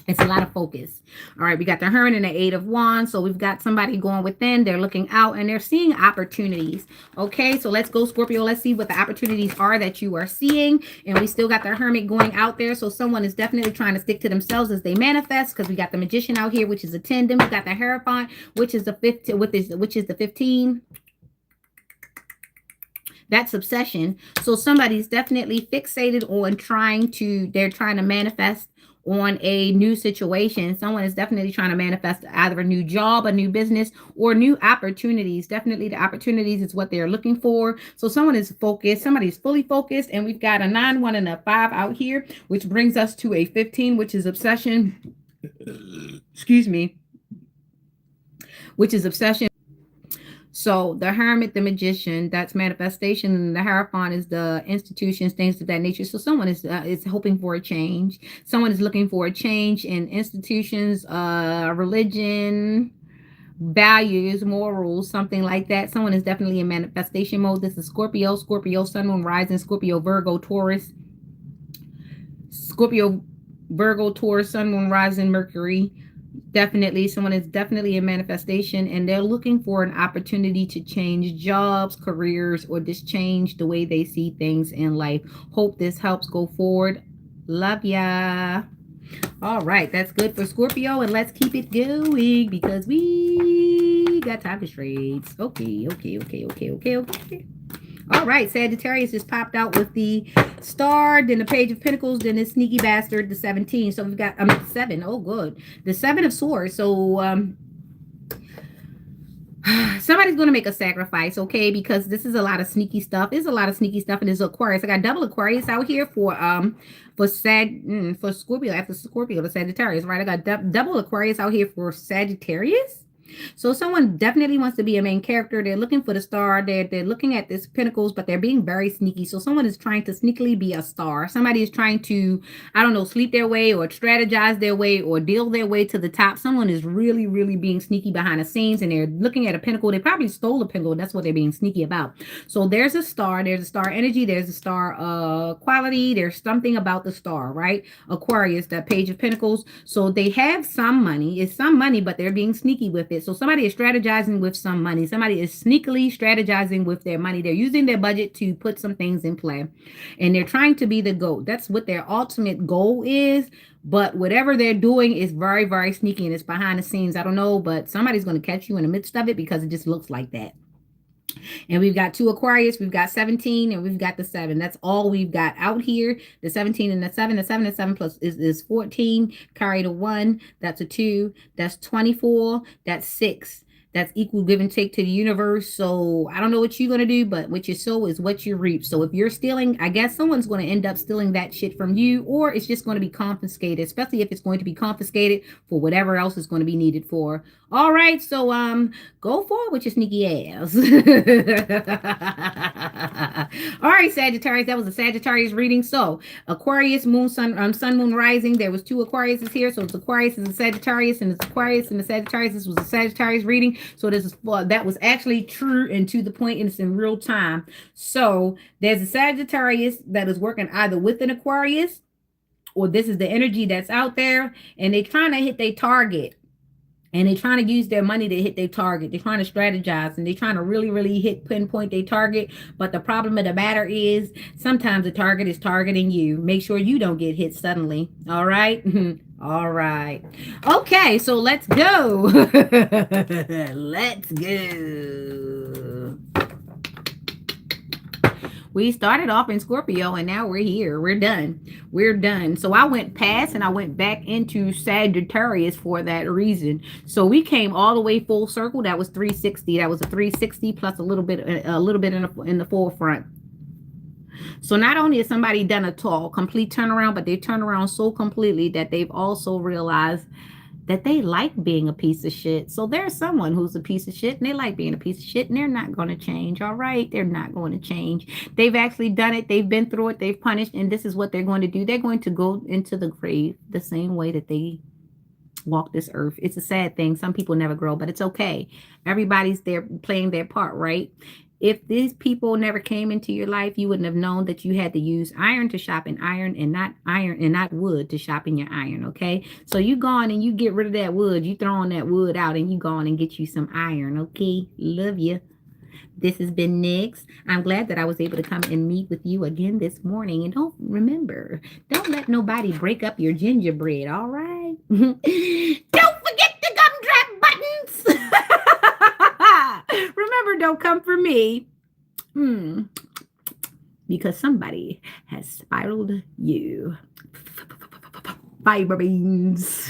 It's a lot of focus. All right, we got the Hermit and the Eight of Wands. So we've got somebody going within. They're looking out and they're seeing opportunities. Okay, so let's go, Scorpio. Let's see what the opportunities are that you are seeing. And we still got the Hermit going out there. So someone is definitely trying to stick to themselves as they manifest, because we got the Magician out here, which is a 10. Then we got the Hierophant, which is the 15, which is the 15. That's obsession. So somebody's definitely fixated on they're trying to manifest on a new situation. Someone is definitely trying to manifest either a new job, a new business, or new opportunities. Definitely the opportunities is what they're looking for. So someone is focused, somebody's fully focused, and we've got a 9, 1, and a 5 out here, which brings us to a 15, which is obsession. Excuse me. Which is obsession. So the Hermit, the Magician, that's manifestation, and the Hierophant is the institutions, things of that nature. So someone is hoping for a change. Someone is looking for a change in institutions, religion, values, morals, something like that. Someone is definitely in manifestation mode. This is Scorpio, Sun, Moon, Rising, Scorpio, Virgo, Taurus, Scorpio, Virgo, Taurus, Sun, Moon, Rising, Mercury. Definitely, someone is definitely in manifestation, and they're looking for an opportunity to change jobs, careers, or just change the way they see things in life. Hope this helps. Go forward. Love ya. All right, that's good for Scorpio, and let's keep it going because we got time for trades. Okay. All right, Sagittarius just popped out with the Star, then the Page of Pentacles, then the Sneaky Bastard, the 17. So we've got 7. Oh, good. The 7 of Swords. So somebody's going to make a sacrifice, okay? Because this is a lot of sneaky stuff. There's a lot of sneaky stuff in this Aquarius. I got double Aquarius out here for Scorpio. After Scorpio, the Sagittarius, right? I got double Aquarius out here for Sagittarius. So someone definitely wants to be a main character. They're looking for the star. They're looking at this Pentacles, but they're being very sneaky. So someone is trying to sneakily be a star. Somebody is trying to, I don't know, sleep their way or strategize their way or deal their way to the top. Someone is really, really being sneaky behind the scenes, and they're looking at a Pentacle. They probably stole a Pentacle. That's what they're being sneaky about. So there's a star. There's a star energy. There's a star quality. There's something about the star, right? Aquarius, that Page of Pentacles. So they have some money. It's some money, but they're being sneaky with it. So somebody is strategizing with some money. Somebody is sneakily strategizing with their money. They're using their budget to put some things in play, and they're trying to be the GOAT. That's what their ultimate goal is. But whatever they're doing is very, very sneaky, and it's behind the scenes. I don't know, but somebody's going to catch you in the midst of it because it just looks like that. And we've got 2 Aquarius, we've got 17, and we've got the 7. That's all we've got out here. The 17 and the 7. The 7 and 7 plus is 14. Carry the 1. That's a 2. That's 24. That's 6. That's equal give and take to the universe. So I don't know what you're going to do, but what you sow is what you reap. So if you're stealing, I guess someone's going to end up stealing that shit from you, or it's just going to be confiscated, especially if it's going to be confiscated for whatever else is going to be needed for. All right. So go forward with your sneaky ass. All right, Sagittarius. That was a Sagittarius reading. So Aquarius, Moon, Sun, Moon, Rising. There was 2 Aquariuses here. So it's Aquarius and the Sagittarius, and it's Aquarius and the Sagittarius. This was a Sagittarius reading. So this is that was actually true and to the point, and it's in real time. So there's a Sagittarius that is working either with an Aquarius, or this is the energy that's out there, and they're trying to hit their target. And they're trying to use their money to hit their target. They're trying to strategize, and they're trying to really, really pinpoint their target. But the problem of the matter is sometimes the target is targeting you. Make sure you don't get hit suddenly. All right. All right. Okay. So let's go. Let's go. We started off in Scorpio, and now we're here. We're done. So I went past and I went back into Sagittarius for that reason. So we came all the way full circle. That was 360. That was a 360 plus a little bit in the forefront. So not only has somebody done a complete turnaround, but they turn around so completely that they've also realized that they like being a piece of shit. So there's someone who's a piece of shit, and they like being a piece of shit, and they're not going to change. All right. They're not going to change. They've actually done it. They've been through it. They've punished. And this is what they're going to do. They're going to go into the grave the same way that they walk this earth. It's a sad thing. Some people never grow, but it's okay. Everybody's there playing their part, right? If these people never came into your life, you wouldn't have known that you had to use iron to shop in iron and not wood to shop in your iron. Okay. So you go on and you get rid of that wood. You throwing that wood out and you go on and get you some iron. Okay. Love you. This has been Nyx. I'm glad that I was able to come and meet with you again this morning. And don't let nobody break up your gingerbread, all right? Don't forget the gumdrop buttons. Remember, don't come for me. Because somebody has spiraled you. Fiber beans.